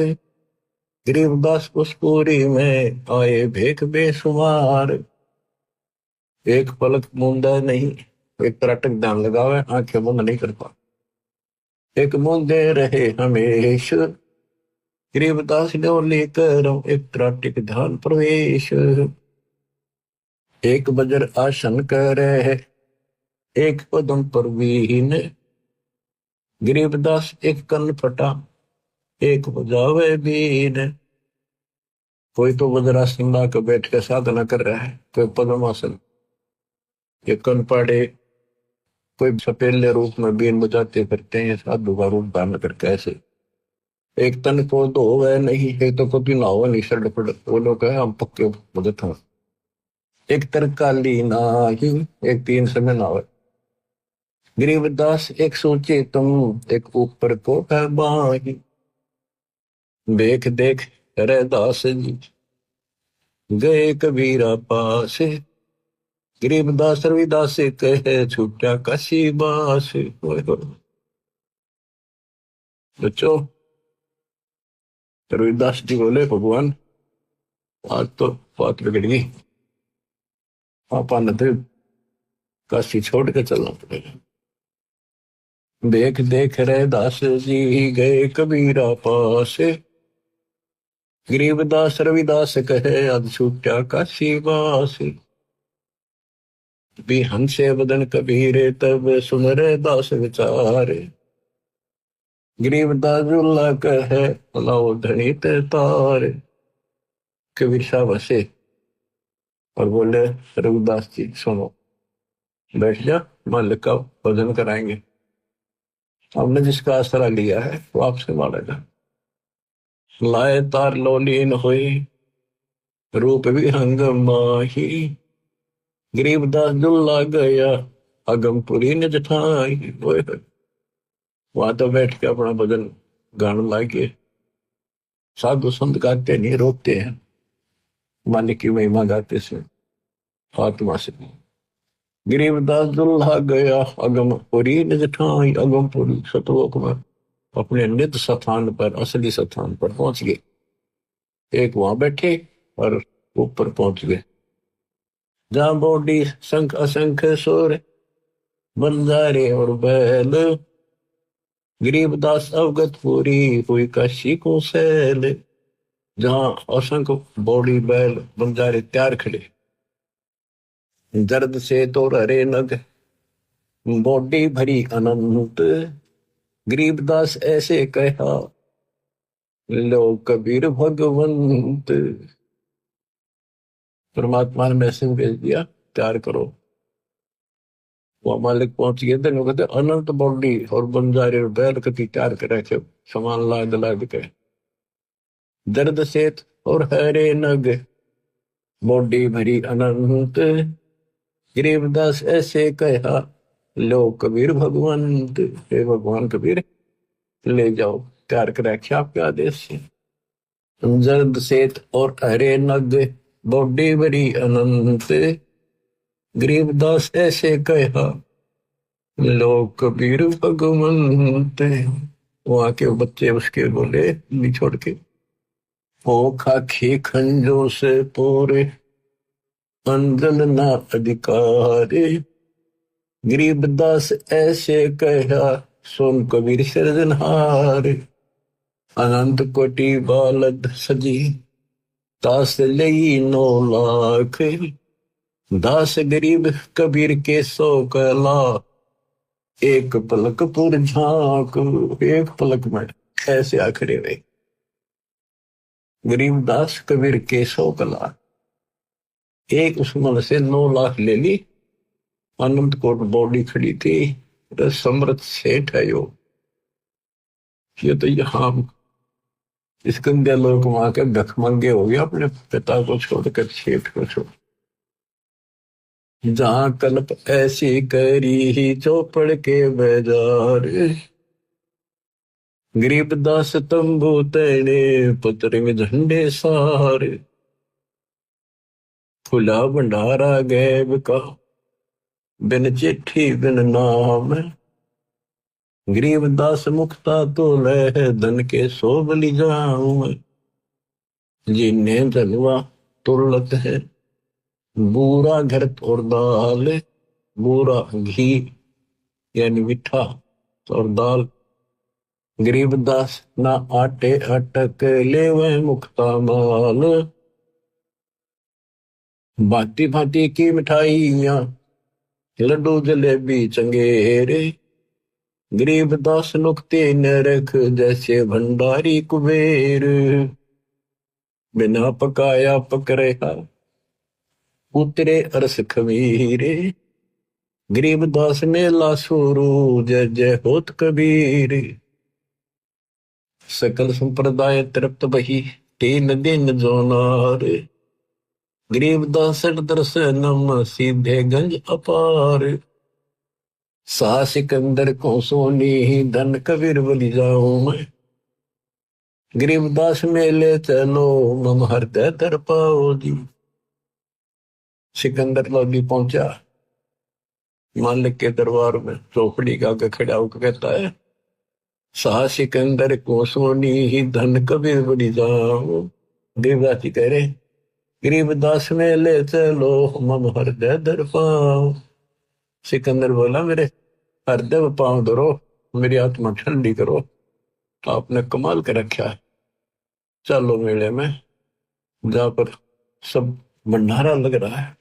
गरीबदास उस पूरी में आए भेख बेसुमार। एक पलक मूंदा नहीं, एक त्रटक ध्यान लगावे, आंखें बंद नहीं करता, एक मूंदे रहे हमेशा, गरीबदास ने लेकर एक त्राटिक ध्यान प्रवेश। एक बजर आसन करे, एक पदम पर वीन, गरीबदास एक कन फटा, एक बजावे बीन। कोई तो वज्रासन ला कर बैठ कर साधना कर रहा है, कोई पद्मासन, ये कन पाड़े, कोई सपेले रूप में बीन बजाते फिरते हैं, साधु का रूप धारण करके ऐसे। एक तन को धोवे नहीं, एक तो कभी नहावे नहीं, सड़ पड़, वो लोग है हम पक्के भगत हैं। एक तरकाली नाही, एक तीन समय नहावे, गरीबदास एक सोचे तुम, एक ऊपर को है बाही, देख देख रे दास जी, गए कबीरा पास, गरीबदास रविदास कहे, छूटा काशी बास। बच्चों, रविदास जी बोले, भगवान आज तो बात बिगड़ गई, पापा न तो काशी छोड़ के चलना पड़ेगा। देख देख रे दास जी, गए कबीरा पास, गरीबदास रविदास कहे, आज छूटा काशी बास। भी हंसे बदन कबीरे, तब सुन रे दास विचारे, गरीबदास जुल्ला कहे, लाओ धनी ते तारे। कबीर साहब हंसे और बोले, रविदास जी सुनो, बैठ जा, मालिक का भजन कराएंगे, हमने जिसका आसरा लिया है वो आपसे मांगेगा। लाए तार लोलीन हुई, रूप विहंग माही, गरीबदास जुल्ला गया, अगमपुरी ने जठाई। वहां तो बैठ के अपना भजन गाने लागे, साधु संत गाते नहीं, रोकते हैं, मालिक की महिमा गाते से आत्मा से। गरीबदास दुल्हा गया, अगमपुरी ने जठाई, अगमपुरी सतलोक में अपने निज स्थान पर, असली स्थान पर पहुंच गए। एक वहां बैठे और ऊपर पहुंच गए, जहां बॉडी शंख असंख्य सुर, बंजारे और बैल, गरीबदास अवगत पूरी हुई काशी को सैल। जहां असंख्य बॉडी बैल बंजारे तैयार खड़े, दर्द से तो हरे नग, बॉडी भरी अनंत, गरीबदास ऐसे कहा, लो कबीर भगवंत। परमात्मा ने मैसेज भेज दिया, तैयार करो। वो मालिक पहुंच गए थे, कहते अनंत बॉडी और बंजारे बैल कति तैयार करे थे, सामान लाद लाद के। दर्द सेत और हरे नग, बॉडी भरी अनंत, गरीबदास ऐसे कहा, लो कबीर भगवंत, हे भगवान कबीर ले जाओ, तैयार कर रखे आपके आदेश से। जर्द सेत और हरे नग, बॉडी भरी अनंत, गरीबदास ऐसे कहा, लो कबीर भगवंत। वहां के बच्चे उसके बोले नहीं छोड़ के, ओ खाखी खंजो से पोरे, अंजन ना अधिकारे, गरीबदास ऐसे कहा, सोन कबीर सिरजनहार। अनंत कोटि बालद सजी, दास लई 9 लाख, दास गरीब कबीर के 100 कला, एक पलक पुर झांक। एक पलक में ऐसे आखिरी वे गरीबदास कबीर के 100 कला, एक उसमन से 9 लाख ले ली। अनंत कोट बॉडी खड़ी थी, समृद्ध सेठ है यो। ये तो यहाँ इस गंदे लोग वहां के भिखमंगे हो गया, अपने पिता को छोड़कर सेठ को छोड़। जहां कल्प ऐसी करी ही चौपड़ के बाजार, गरीबदास तंबू तेने पुत्र में झंडे सारे, खुला भंडारा गैब का, बिन चिट्ठी बिन नाम, गरीबदास मुक्ता तो लह धन के सो बलि जाऊं, जिन्हें जलवा तुरलत है, बूरा घर और दाल, बूरा घी यानी मीठा और दाल, गरीबदास ना आटे अटक ले वह मुक्ता माल, भांति भांति की मिठाइयां, लड्डू जलेबी चंगेरे, गरीबदास नुकते न रख जैसे भंडारी कुबेर, बिना पकाया पक रहा उतरे अरस खमीरे, गरीबदास मेला शुरू जय जय होत कबीर, सकल संप्रदाय तृप्त बही 3 दिन जोनार, गरीबदास दर्शनम सीधे गंज अपार, सा सिकंदर को सोनी धन कबीर बलि जाऊं मैं, गरीबदास मेले चलो मम हृदय दर पाओ जी। सिकंदर लोधी पहुंचा मालिक के दरबार में, चौपड़ी का आगे खड़ा होकर कहता है, सा सिकंदर को सोनी ही धन कबीर बलि जाऊं। गरीबदास जी कह रहे, गरीबदास मेले चलो मम हृदय दर पाओ। सिकंदर बोला, मेरे हृदय पांव धरो, मेरी आत्मा ठंडी करो, तो आपने कमाल कर रखा है। चलो मेले में, जहां पर सब भंडारा लग रहा है।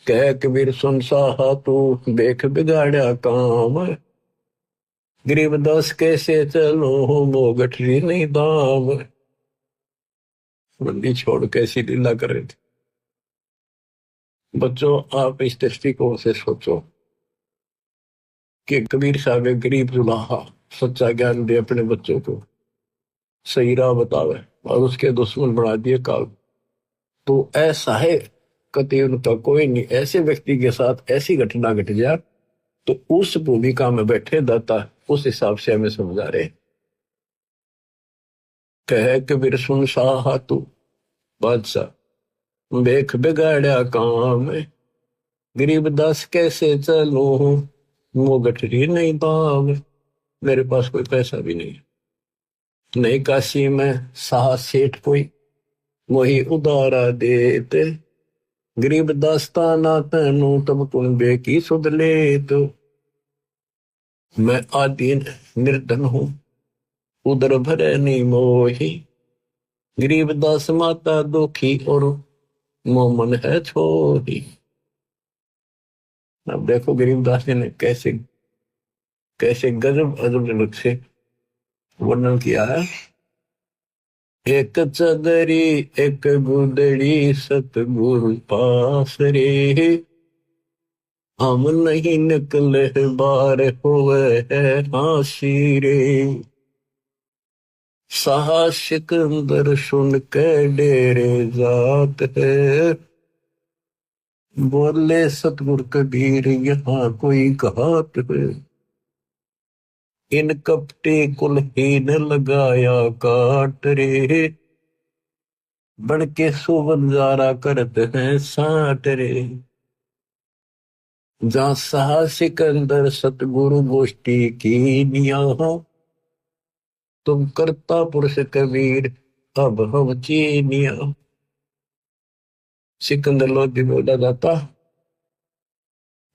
कह कबीर सुन साहा तू देख बिगाड़ा काम, गरीबदास कैसे चलो मो गठरी नहीं दाम। मंडी छोड़ कैसी लीला कर रहे थे। बच्चों, आप इस दृष्टिकोण से सोचो कि कबीर साहब गरीब जुलाहा सच्चा ज्ञान दे अपने बच्चों को, सही राह बतावे, और उसके दुश्मन बना दिए काल। तो ऐसा है कति उनका कोई नहीं। ऐसे व्यक्ति के साथ ऐसी घटना घट जाए तो उस भूमिका में बैठे दाता उस हिसाब से हमें समझा रहे। कह कबीर सुन साहा तू बादशाह देख बिगाड़ा काम, गरीबदास कैसे चलो वो गठरी नहीं दाम। मेरे पास कोई पैसा भी नहीं, नहीं काशी में साह सेठ कोई वही उदारा देते, गरीबदास ताना तैनू तब तुम बेकी सुध ले। तो मैं आदीन निर्धन हूं, उदर भरे नहीं मोही, गरीबदास माता दुखी और मोमन है छोरी। अब देखो गरीबदास जी ने कैसे कैसे गजब अजब से वर्णन किया है। एक चदरी एक गुदड़ी सतगुरु पास रे, हम नहीं निकले बार होवे है हासी रे। साहा सिकंदर सुन के डेरे जात है, बोले सतगुरु कबीर यहाँ कोई घात है। इन कपटे कुलहीन लगाया काट रे, बन के सुबंजारा करते हैं साट रे। जहाँ साहा सिकंदर सतगुरु गोष्ठी की निया हो, तुम करता पुरुष कबीर अब हम चीनिया। सिकंदर लोधी बोला जाता,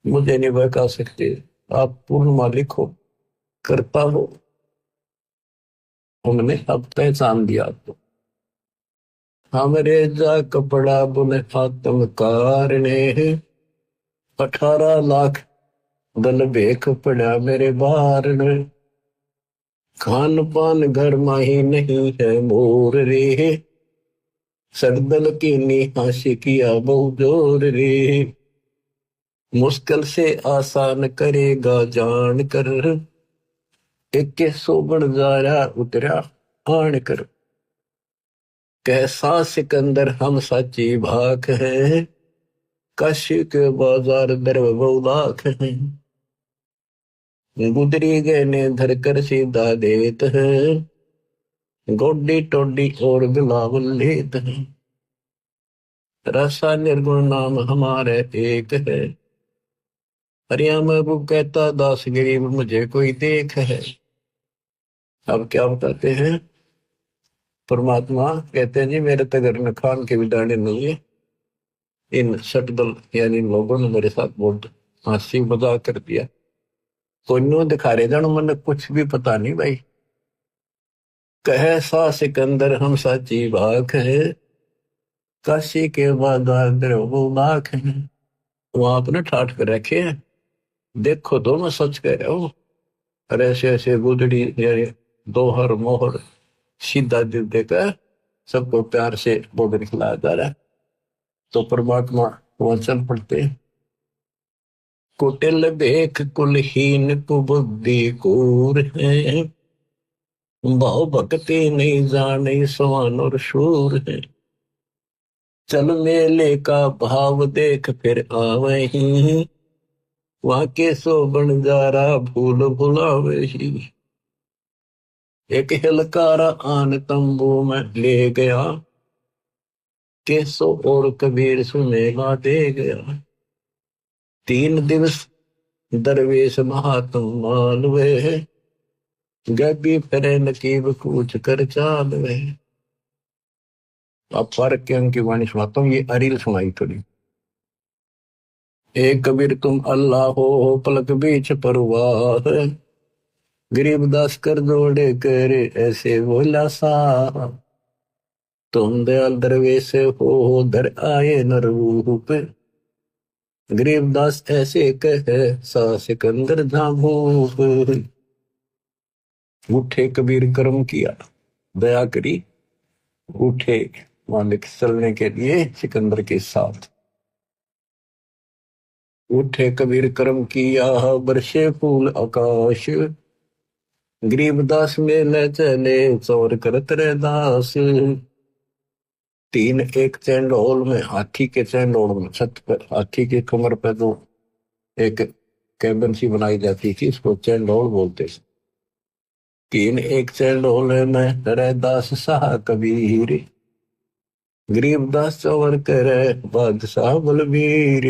मुझे नहीं बहका सकते, आप पूर्ण मालिक हो, करता हो, हमने अब पहचान दिया आपको। हमरे जा कपड़ा बुने आत्मकार ने, 18 लाख दल भेख पड़ा मेरे बार ने। खान पान घर माही नहीं है मोर रे, सरदल की निहाशी किया बहु जोर रे। मुश्किल से आसान करेगा जान कर, एक के सोबन जारा उतरा आन कर। कैसा सिकंदर हम सच्ची भाख है, काशी के बाजार दरब बहुलाख है। गुदरी गए ने धर कर सीधा देत है, गोडी टोडी और बिलावल लेत है। रसा निर्गुण नाम हमारे एक है, हरिया महबूब कहता दास गरीब मुझे कोई देख है। अब क्या बताते हैं, परमात्मा कहते हैं जी मेरे तगर न खान के भी दाने नहीं है। इन सटदल यानी इन लोगों ने मेरे साथ बहुत हंसी मजाक कर दिया। कोई नो दिखा रहे जानो मन कुछ भी पता नहीं भाई। कहे सा सिकंदर हम साची भाख है, काशी के बाजार वो लाख है। वहां अपने ठाठ कर रखे हैं, देखो तो मैं सच कह रहा हूँ। अरे ऐसे ऐसे गुदड़ी यानी दोहर मोहर सीधा दिल देकर सबको प्यार से बोल निकलाया जा रहा है। तो परमात्मा वचन पढ़ते हैं, कुटिल देख कुलहीन कुबुद्धि कूर है, भाव भक्ति नहीं जाने सवान और शूर है। चल मेले का भाव देख फिर आवे ही, वहां के सो बन जा रहा भूल भुलावे ही। एक हिलकारा आन तंबू में ले गया, केसो और कबीर सुनेगा दे गया। 3 दिवस दरवेश महात्म मालवे, गबी फिरे नकीब कूच कर चालवे। अब फर्क के अंक की वाणी सुनाता हूँ, ये अरील सुनाई थोड़ी। एक कबीर तुम अल्लाह हो पलक बीच परवाह, गरीबदास कर जोड़े कर ऐसे बोला सा। तुम दयाल दरवेश हो धर आए न रूप, गरीबदास ऐसे कहे सा सिकंदर झाभूप। उठे कबीर कर्म किया दया करी, उठे मालिक चलने के लिए सिकंदर के साथ। उठे कबीर कर्म किया बरसे फूल आकाश, गरीबदास में न चले चौर करत रे दास। 3 एक चैंडोल में, हाथी के चैंडोल में, छत पर हाथी के कमर पर तो एक कैबिन सी बनाई जाती थी, इसको चैंडोल बोलते। 3 एक चैंडोल में रैदास शाह कबीर, गरीबदास चौर करे बादशाह बलबीर।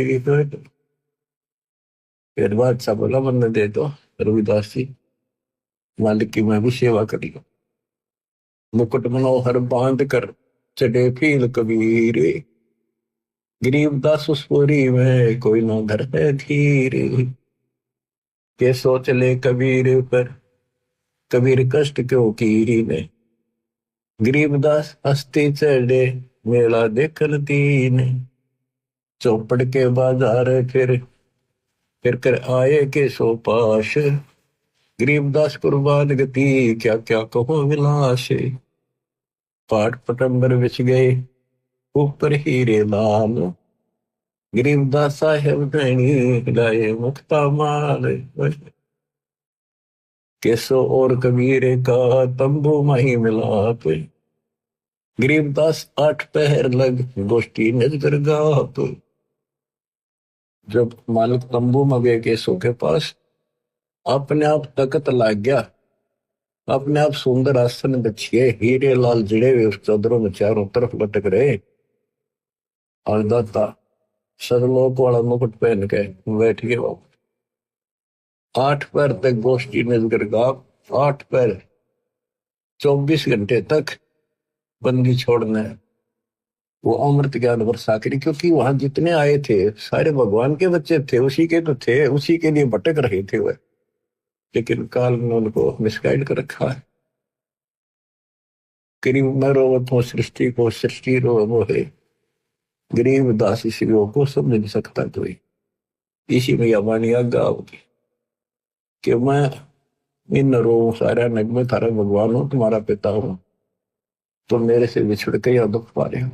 फिर बादशाह बोला मन दे दो रविदास जी, मालिक की मैं भी सेवा करी। मुकुट मनोहर बांध कर चढ़े फील कबीर, गरीबदास उस पुरी में कोई ना घर है धीर। के सोच ले कबीर पर कबीर कष्ट क्यों कीरी ने, गरीबदास हस्ती चढ़े मेला देखन दीन। चौपड़ के बाजार फिर कर आए के सो पाश, गरीबदास कुर्बान गति क्या क्या कहो विलास। पाठ पटंबर बिछ गए ऊपर हीरे लाल। गरीबदास साहेब भैणी लाए मुक्ता माल। केसो और कबीर का तंबू माही मिलाप। गरीबदास आठ पहर लग गोष्ठी नजर गाप। जब मालिक तंबू में गए केसो के पास, अपने आप तकत लाग गया, अपने आप सुंदर आसन बिछिए हीरे लाल जड़े हुए उस चादरों में चारों तरफ लटक रहे। और दाता सरलोक वाला मुकुट पहन के बैठ गए वो। आठ पैर तक गोष्ठी नजर गाप, आठ पैर 24 घंटे तक बंदी छोड़ना है। वो अमृत ज्ञान वर्षा करी, क्योंकि वहां जितने आए थे सारे भगवान के बच्चे थे, उसी के तो थे, उसी के लिए भटक रहे थे वह। लेकिन काल ने उनको मिसगाइड कर रखा है। गरीब मैं रोवत हूँ सृष्टि को, सृष्टि रो वो है। गरीब दास इसी को समझ नहीं सकता कोई। इसी में वाणी आज्ञा होगी कि मैं इन रो सारा नग में थारा भगवान हूं, तुम्हारा पिता हूं, तुम मेरे से बिछड़ के या दुख पा रहे हो,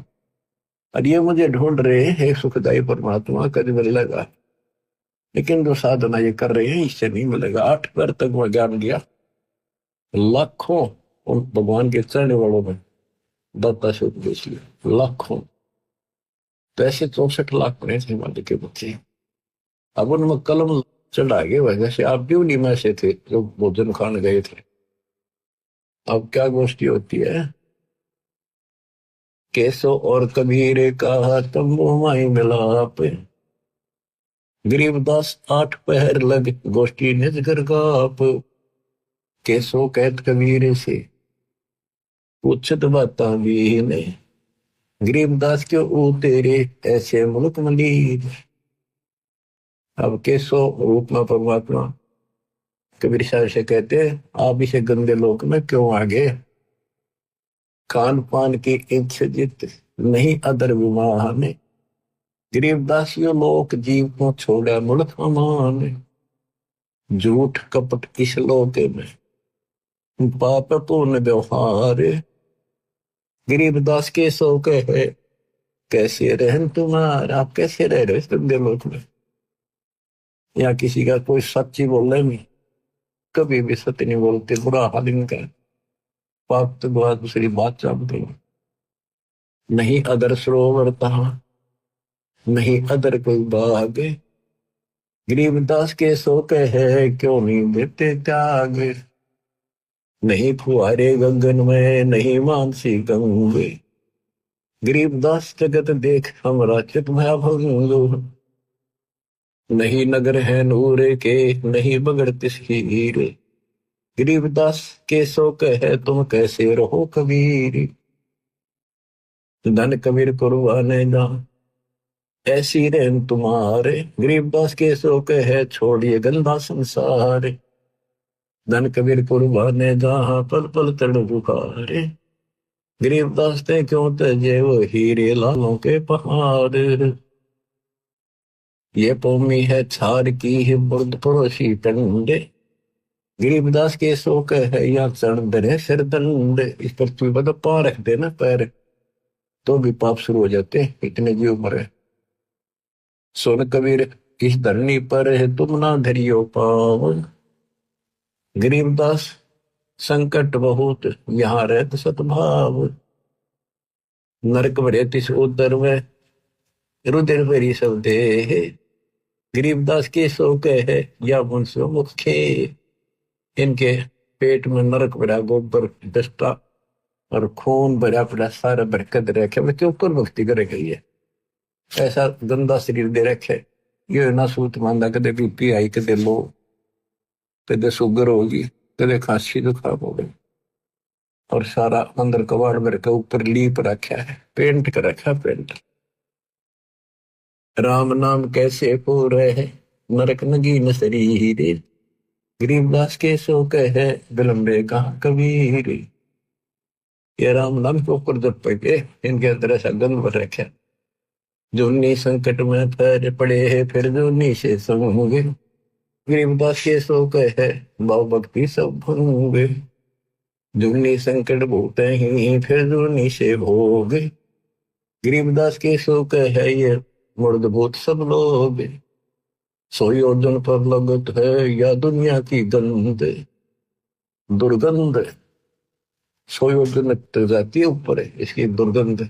और ये मुझे ढूंढ रहे हैं सुखदायी परमात्मा, कभी मिलेगा। लेकिन जो साधना ये कर रहे हैं इससे नहीं मिलेगा। आठ पैर तक मैं ज्ञान दिया, लाखों उन भगवान के चढ़ने वालों में दाता से उपदेश लिया, लाखों। तो ऐसे 64 लाख पड़े थे मालिक के बच्चे। अब उनमें कलम चढ़ा गए वह, जैसे आप भी उन्हीं में से थे जो भोजन खाने गए थे। अब क्या गोष्ठी होती है, केसो और कबीर का तंबू माई मिलाप। गरीबदास आठ पहर लग गोष्ठी निज घर गाप। केसो कहत कबीर से पूछत बाता भी ने। गरीबदास क्यों ऊ तेरे ऐसे मुल्क मलीर। अब केसो रूप में परमात्मा कबीर साहब से कहते आप इसे गंदे लोक में क्यों आ गए। खान पान की इच्छ जित नहीं अदर विमान। गरीबदासियों लोक जीव को छोड़ा मुल्क अमान। झूठ कपट इस लोक में पाप पूर्ण व्यवहार। गरीबदास के सो कहे कैसे रहन तुम्हारा, आप कैसे रह रहे हो इस गंदे लोक में। या किसी का कोई सच्ची बोल रहे नहीं, कभी भी सत्य नहीं बोलते, बुरा हाल इनका। पाप तो बहुत दूसरी बात जानते हैं। नहीं अदर सरोवर तहा, नहीं अदर कोई बाग। गरीबदास के सो कहे क्यों नहीं देते त्याग। नहीं फुहारे गगन में, नहीं मानसी गंगे। गरीबदास जगत देख हमरा चित भया भंग। नहीं नगर है नूरे के, नहीं बगड़ तिसकी हीरे। गरीबदास के सो कहे तुम कैसे रहो कबीर। धन कबीर कुर्बाने जा ऐसी रहन तुम्हारे। गरीबदास के सो कहे छोड़िए गंदा संसार। धन कबीर कुर्बाने जहां पल पल तड़ बुखारे। गरीबदास ने क्यों तजे वो हीरे लालों के पहाड़। ये पौमी है छार की है बुर्द पड़ोसी टंडे। गरीबदास के शोक है या चरण दरे सिर दंड। इस पृथ्वी पर तो पांव रख देना पैर तो भी पाप शुरू हो जाते, इतने जीव मरे। सोन कबीर इस धरनी पर है तुम ना धरियो पाव। गरीबदास संकट बहुत यहाँ रहत सतभाव। नरक भरे तिस उदर में रुधिर भरी सब देह। गरीबदास के शोक है या मुंसो मुखे। इनके पेट में नरक भरा गोबर दस्ता और खून भरा पड़ा सारा बरकत रखे, मैं क्यों ऊपर भक्ति करे गई है। ऐसा गंदा शरीर दे रखे, ये ना सूत मानदा कदे बीपी आई, कदे लो, कदे शुगर होगी, कदे खांसी जुकाम हो गई। और सारा अंदर कबाड़ भर के ऊपर लीप रखा है, पेंट कर रखा पेंट। राम नाम कैसे पूरे है नरक नगीन शरीर। गरीबदास के शोक है विलंबे कहा कबीर। ये राम नाम के ऊपर जब पे इनके अंदर ऐसा गंध भर रखा, जोनी संकट में पैर पड़े है फिर जोनी से संगे। गरीबदास के शोक है भाव भक्ति सब भंगे। जुगनी संकट भूत ही फिर जुगनी से भोग। गरीबदास के शोक है ये मुर्द भूत सब लोग। सोई अर्जुन पर लगत है या दुनिया की गंध दुर्गंध। सोई अर्जुन तक जाती है ऊपर है इसकी दुर्गंध।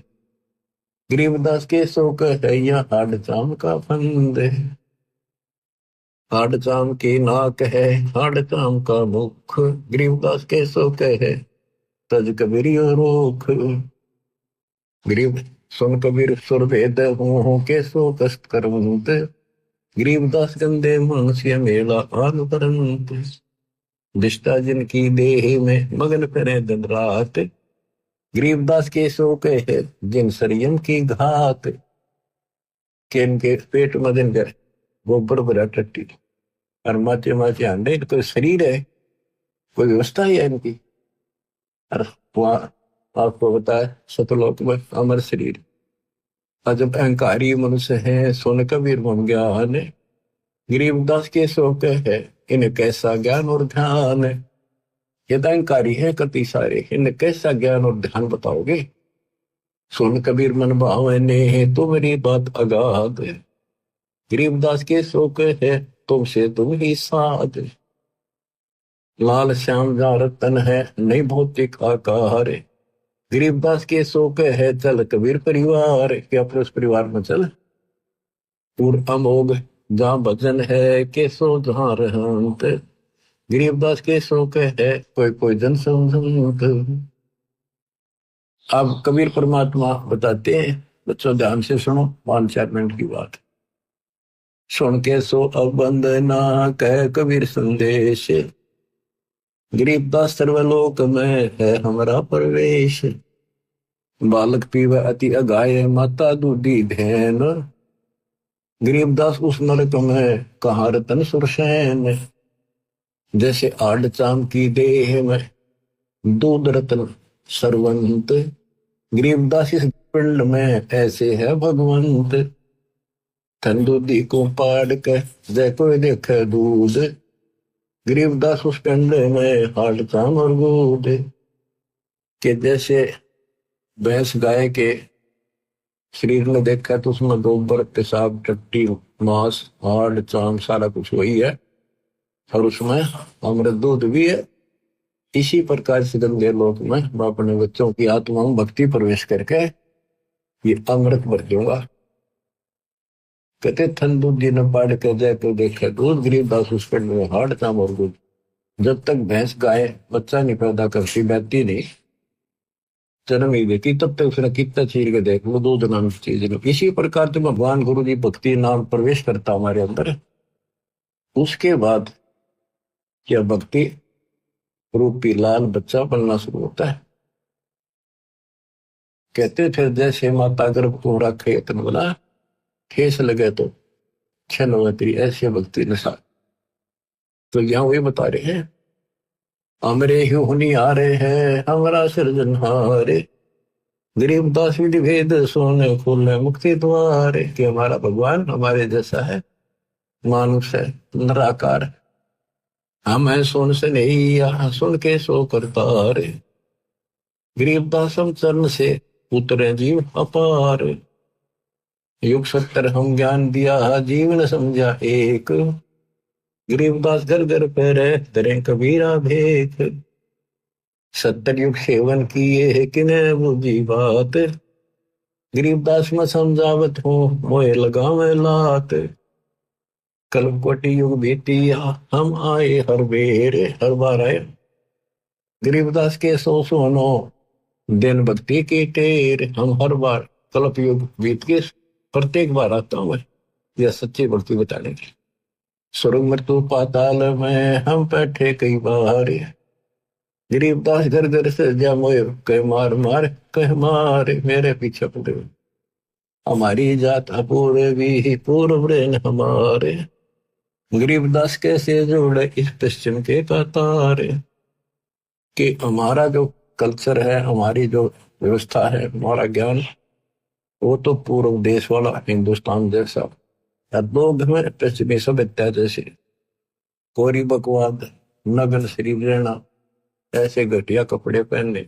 गरीबदास के शोक है या हाड चाम का फंद। हाड चाम की नाक है हाड चाम का मुख। गरीबदास के शोक है तज कबीर रोख। गरीब सुन कबीर सुर भेद हो के सो कष्ट करवंत। गरीबदास गंदे मनुष्य मेला आन परंत। दिष्टा जिनकी देह में मगन करे दिन रात। गरीबदास के शोक है जिन संयम की घात। के इनके पेट में दिन कर गोबर भरा टट्टी और माचे माचे अंडे कोई शरीर है कोई व्यवस्था ही है इनकी। और वहां आपको बताया सतलोक में अमर शरीर। और जब अहंकारी मनुष्य है सोन कबीर मन ज्ञान। गरीबदास के शोक है इन्हें कैसा ज्ञान और ध्यान। ये अहंकारी है कति सारे इन्हें कैसा ज्ञान और ध्यान बताओगे। सुन कबीर मन भावने तो मेरी बात अगाध। गरीबदास के शोक है तुमसे तुम ही साध। लाल श्याम जा रतन है नहीं भौतिक आकार। गरीबदास के शोक है चल कबीर परिवार के अपने उस परिवार में चल। पूर्ण अमोघ जहाँ भजन है के सो जहाँ रहंत। गरीबदास के शोक है कोई कोई जन संत। अब कबीर परमात्मा बताते हैं बच्चों ध्यान से सुनो 5-4 मिनट की बात। सुन के सो अब बंदना कह कबीर संदेश। गरीबदास सर्वलोक में है हमारा प्रवेश। बालक पीवे अति अगाय माता दूधी धैन। गरीबदास उस नरक में कहाँ रतन सुरसैन। जैसे आड़ चाम की देह में दूध रतन सरवंत। गरीबदास इस पिंड में ऐसे है भगवंत। धन दूधी को पाड़ कर जय कोई देखे दूध। गरीबदास उस पिंड में हाड़ चाम और दूध के जैसे भैंस गाय के शरीर में देखा तो उसमें गोबर पेशाब टट्टी मांस हाड़ चाम सारा कुछ वही है और उसमें अमृत दूध भी है। इसी प्रकार से गंदे लोक में मैं अपने बच्चों की आत्मा में भक्ति प्रवेश करके ये अमृत भर दूंगा। कहते थन दूधी न पाड़ के जाए तो देखे दूध। गरीबदास उस पिंड में हाड़ चाम और दूध। जब तक भैंस गाय बच्चा नहीं पैदा करती बैठती नहीं जन्म ही देती तब तक उसने कितना चीर के देख वो दूध नाम चीज। इसी प्रकार से भगवान गुरु जी भक्ति नाम प्रवेश करता हमारे अंदर। उसके बाद क्या भक्ति रूपी लाल बच्चा बनना शुरू होता है। कहते थे जैसे माता गर्भ को रखे इतन बोला ठेस लगे तो छनवती ऐसे भक्ति नशा। तो यहाँ वही बता रहे हैं हमरे ही हुनी आ रहे हैं हमारा सृजनहारे। गरीबदास विधि भेद सोने खोले मुक्ति द्वारे कि हमारा भगवान हमारे जैसा है मानुष है निराकार। हम है सुन से नहीं यहाँ सुन के सो करता रे। गरीबदास हम चरण से उतरे जीव अपार। युग 70 हम ज्ञान दिया जीवन समझा एक। गरीबदास घर घर पैरे धरे कबीरा भेख। 70 युग सेवन किए किने बुझी बात। गरीबदास में समझावत हो मोए लगावे लात। कल्प कोटि युग बीतिया हम आए हर बेर हर बार आए। गरीबदास के 100 दिन भक्ति की टेर हम हर बार कल्प युग बीत के प्रत्येक बार आता हूं यह सच्ची भक्ति बताने की। स्वर्ग मृत्यु पाताल में हम बैठे कई बार। गरीबदास घर घर से जा मोए कह मार मार कह मारे मेरे पीछे पड़े। हमारी जात अपूर्व भी पूर्व रेन हमारे। गरीबदास कैसे जोड़े इस पश्चिम के कतार। कि हमारा जो कल्चर है हमारी जो व्यवस्था है हमारा ज्ञान वो तो पूर्व देश वाला हिंदुस्तान जैसा लोग में पश्चिमी सभ्यता जैसे कोरी बकवाद नग्न शरीर रहना ऐसे घटिया कपड़े पहनने।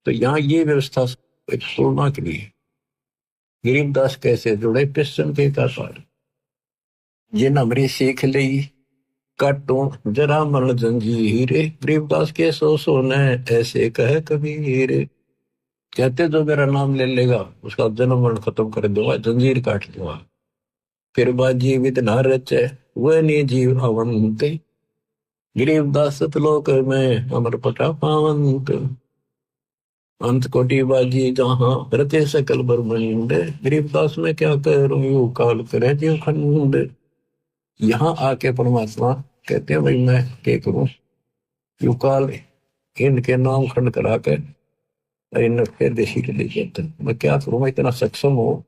तो यहाँ ये व्यवस्था एक सोना के लिए। गरीबदास कैसे जुड़े पिस्टन के साथ, ये नमरी सीख ली काटो जरा मन जंजीर, गरीबदास के सो सोने ऐसे कहे कबीर। कहते जो मेरा नाम ले लेगा उसका जन्म मरण खत्म कर दूंगा, जंजीर काट दूंगा। फिर बात जीवित न रचे वह नहीं जीव अवंत, गरीबदास सतलोक में अमर पटा पावंत। अंत कोटि बाजी जहां रचे सकल ब्रह्मांड, गरीबदास में क्या करूं यू काल करे जीव खंड। यहाँ आके परमात्मा कहते हैं भाई मैं क्या करूं, यू काल इनके नाम खंड करा कर इन फिर देशी के लिए कहते हैं मैं क्या करूं, मैं इतना सक्षम हूं,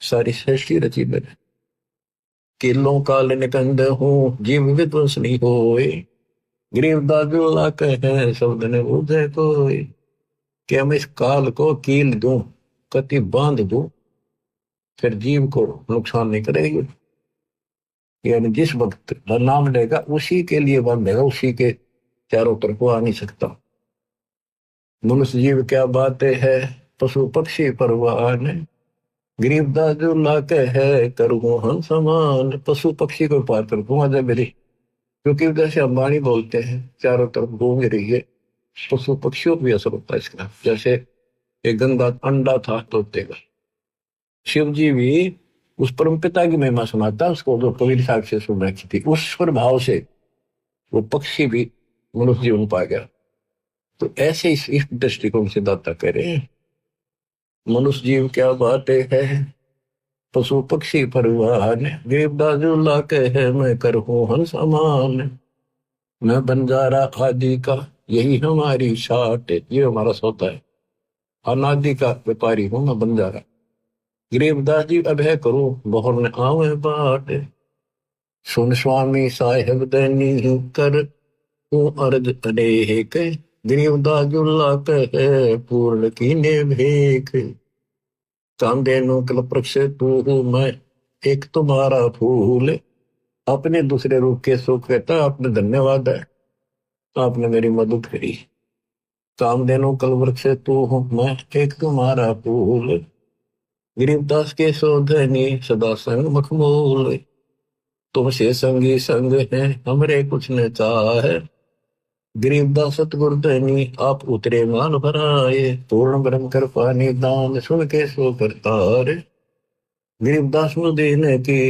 सारी सृष्टि रची मैंने। किलों काल निकंद हूँ जीव विध्वंस नहीं होए, गरीबदास जो कहे शब्द ने बुझे कोई। क्या मैं इस काल को कील दूं, कति बांध दूं, फिर जीव को नुकसान नहीं करेगी। यानी जिस वक्त वह नाम लेगा उसी के लिए बांधेगा, उसी के चारों तरफ को आ नहीं सकता। मनुष्य जीव क्या बात है पशु पक्षी परवान, गरीबदास जो लाके है करूँ हम समान। पशु पक्षी को पार कर दूंगा जब मेरी, क्योंकि जैसे अंबानी बोलते हैं चारों तरफ घूम रही है, पशु पक्षियों को भी असर होता है इसका। जैसे एक गंगा अंडा था तोते का, शिव जी भी उस परम पिता की महिमा सुनाता उसको, जो कबीर साहब से सुन रखी थी, उस प्रभाव से वो पक्षी भी मनुष्य जीवन पा गया। तो ऐसे इस दृष्टिकोण से दाता कह रहे हैं मनुष्य जीव क्या बात है पशु पक्षी परवान, गरीबदास जो लाके है मैं करूँ हंस समान। मैं बंजारा आदि का यही हमारी शाट, ये हमारा सौदा है, अनादि का व्यापारी हूं मैं बंजारा। गरीबदास जी अभय करूं बहुर ने आवे बाट, सुन स्वामी साहेब दैनी कर तू अर्ज अनेक, गरीबदास जुल्ला कहे पूर्ण कीने भेख। कांदे नो कल प्रक्ष तू हूं मैं एक तुम्हारा फूल, अपने दूसरे रूप के सुख कहता आपने धन्यवाद है, आपने मेरी मदद करी। कामधेनु कल वृक्ष तू हूं मैं एक तुम्हारा फूल, गरीबदास के सौधनी सदा संग मखमूल। तुमसे संगी संग है हमरे कुछ न चाहे, गरीबदास सतगुरु धनी आप उतरे मान भराए। पूर्ण ब्रह्म कृपा निदान सुन के सो करतार, गरीबदास मुझ देने की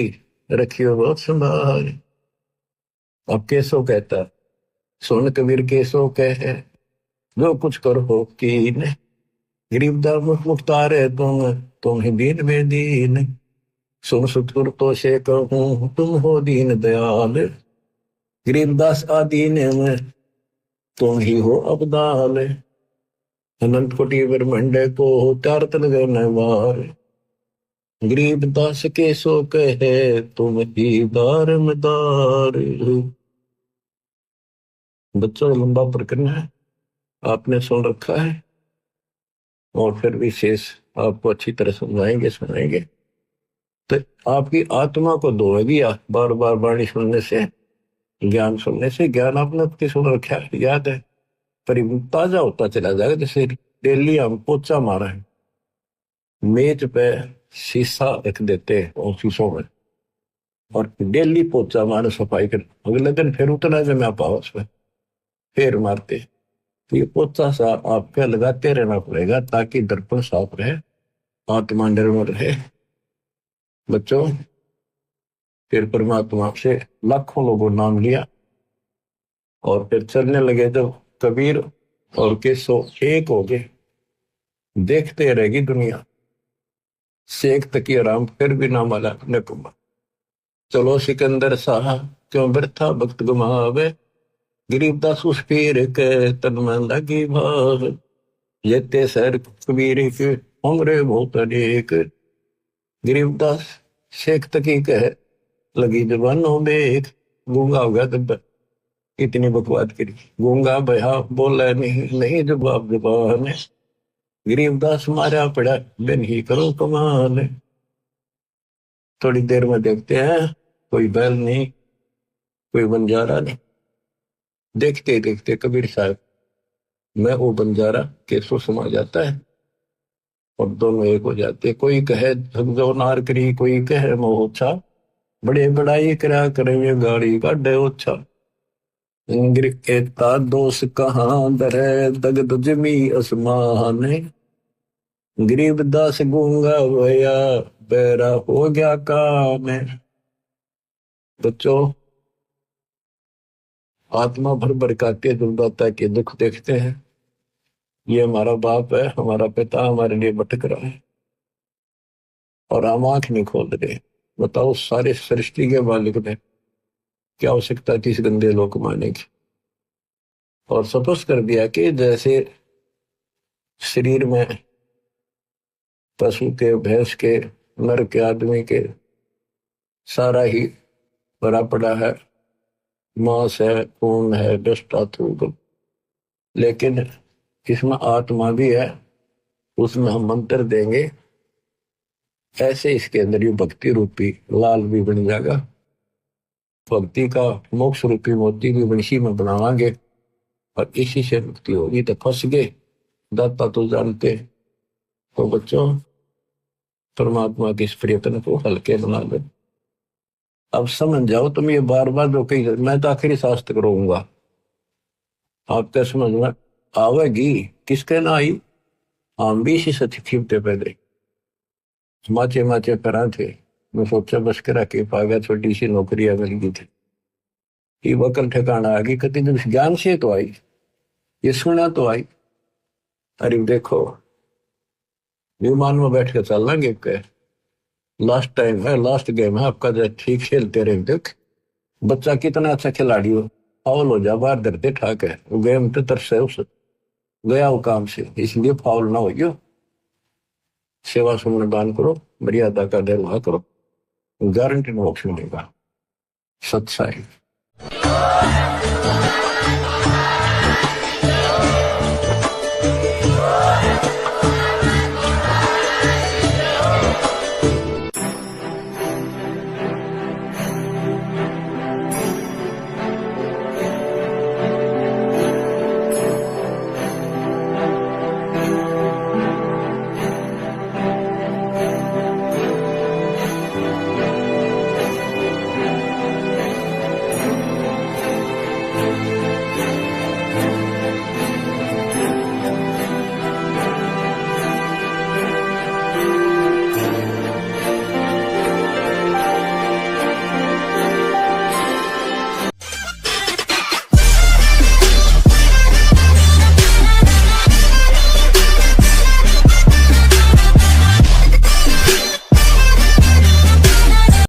रखियो बहुत संभाल। अब केसो कहता सुन कबीर केसो कहे जो कुछ करो कीन, गरीबदास मुख मुख्तार है तुम ही दीन में दीन। सुन सतगुरु तो से कहूं तुम हो दीन दयाल, गरीबदास आदीन में तुम ही हो अबदाल। अनंत कोटि ब्रह्मांड को चार तन वार, गरीबदास के सो कहे तुम ही दारमदार। बच्चों लंबा प्रकरण है, आपने सुन रखा है और फिर विशेष आपको अच्छी तरह समझाएंगे सुनाएंगे। तो आपकी आत्मा को धोएगी बार बार वाणी सुनने से, ज्ञान सुनने से। ज्ञान आपने आपकी सुन रखा है, याद है, पर ताजा होता चला जाएगा। जैसे डेली हम पोचा मारा है, मेज पे शीशा रख देते हैं ऑफिसों में और डेली पोचा मारे सफाई कर, अगले दिन फिर उतना जमा पाओ उसमें फिर मारते। तो ये पोचा सा आपका लगाते रहना पड़ेगा ताकि दर्पण साफ रहे, आत्मा निर्मल रहे। बच्चों फिर परमात्मा से लाखों लोगों नाम लिया और फिर चलने लगे जब कबीर और केसो एक हो गए, देखते रहेगी दुनिया, शेख तकी आराम फिर भी ना माला अपने को। चलो सिकंदर शाह क्यों व्यर्था भक्त गुमावे, गरीबदास उस पीर के तन में लगी भाव। जेते सर कबीर के हमरे बहुत अनेक, गरीबदास शेख तकी कह लगी जबानों में एक। गूंगा हो गया तब इतनी बकवाद करी, गूंगा बया बोला नहीं नहीं जवाब जबान, गरीबदास मारा पड़ा बिन ही करो कमाल। थोड़ी देर में देखते हैं कोई बैल नहीं, कोई बंजारा नहीं, देखते देखते कबीर साहब मैं वो बंजारा केसो समा जाता है और दोनों एक हो जाते। कोई कहे झकझो नार करी, कोई कहे मोहछा, बड़े बड़ाई करा करे गाड़ी का डे ओछा। इंग्र एकता दोष कहाँ दरे, दगद जमी आसमान। गरीबदास गूंगा होया, बेरा हो गया काम। बच्चों, आत्मा भर भर के दुर्दाता के दुख देखते हैं। ये हमारा बाप है, हमारा पिता हमारे लिए भटक रहा है और हम आंख नहीं खोल रहे। बताओ, सारे सृष्टि के मालिक ने क्या आवश्यकता थी इस गंदे लोक मारने की। और सपोज कर दिया कि जैसे शरीर में पशु के, भैंस के, नर के, आदमी के सारा ही भरा पड़ा है, मांस है, खून है, डस्ट धातु, लेकिन इसमें आत्मा भी है। उसमें हम मंत्र देंगे, ऐसे इसके अंदर ये भक्ति रूपी लाल भी बन जाएगा। भक्ति का मोक्ष रूपी मोती भी वंशी में बनावांगे और इसी से मुक्ति होगी। तो फंस गए, दाता तो जानते हैं। तो बच्चों, परमात्मा के इस प्रयत्न को हल्के बना दो। अब समझ जाओ तुम, ये बार बार जो कही मैं तो आखिरी शास्त्र करूंगा, आपके समझ में आवेगी। किसके ना आई, हम भी इसी सच खींचते पहले माचे माचे करा थे। मैं सोचा बस करा के पागा, छोटी सी नौकरियां मिल गई थी, ये वकल ठिकाना आ गई। कति दिन ज्ञान से तो आई, ये सुना तो आई। अरे देखो, विमान में बैठ के चल लेंगे, लास्ट टाइम है, लास्ट गेम है आपका, जो ठीक खेलते रहे। देख बच्चा कितना अच्छा खिलाड़ी हो, फाउल हो जा बाहर धरते ठाक है, वो गेम तो तरस है, उस गया वो काम से, इसलिए फाउल ना हो। सेवा सुमन दान करो, मर्यादा का निर्वाह करो, गारंटी मोक्ष मिलेगा। सत्साई।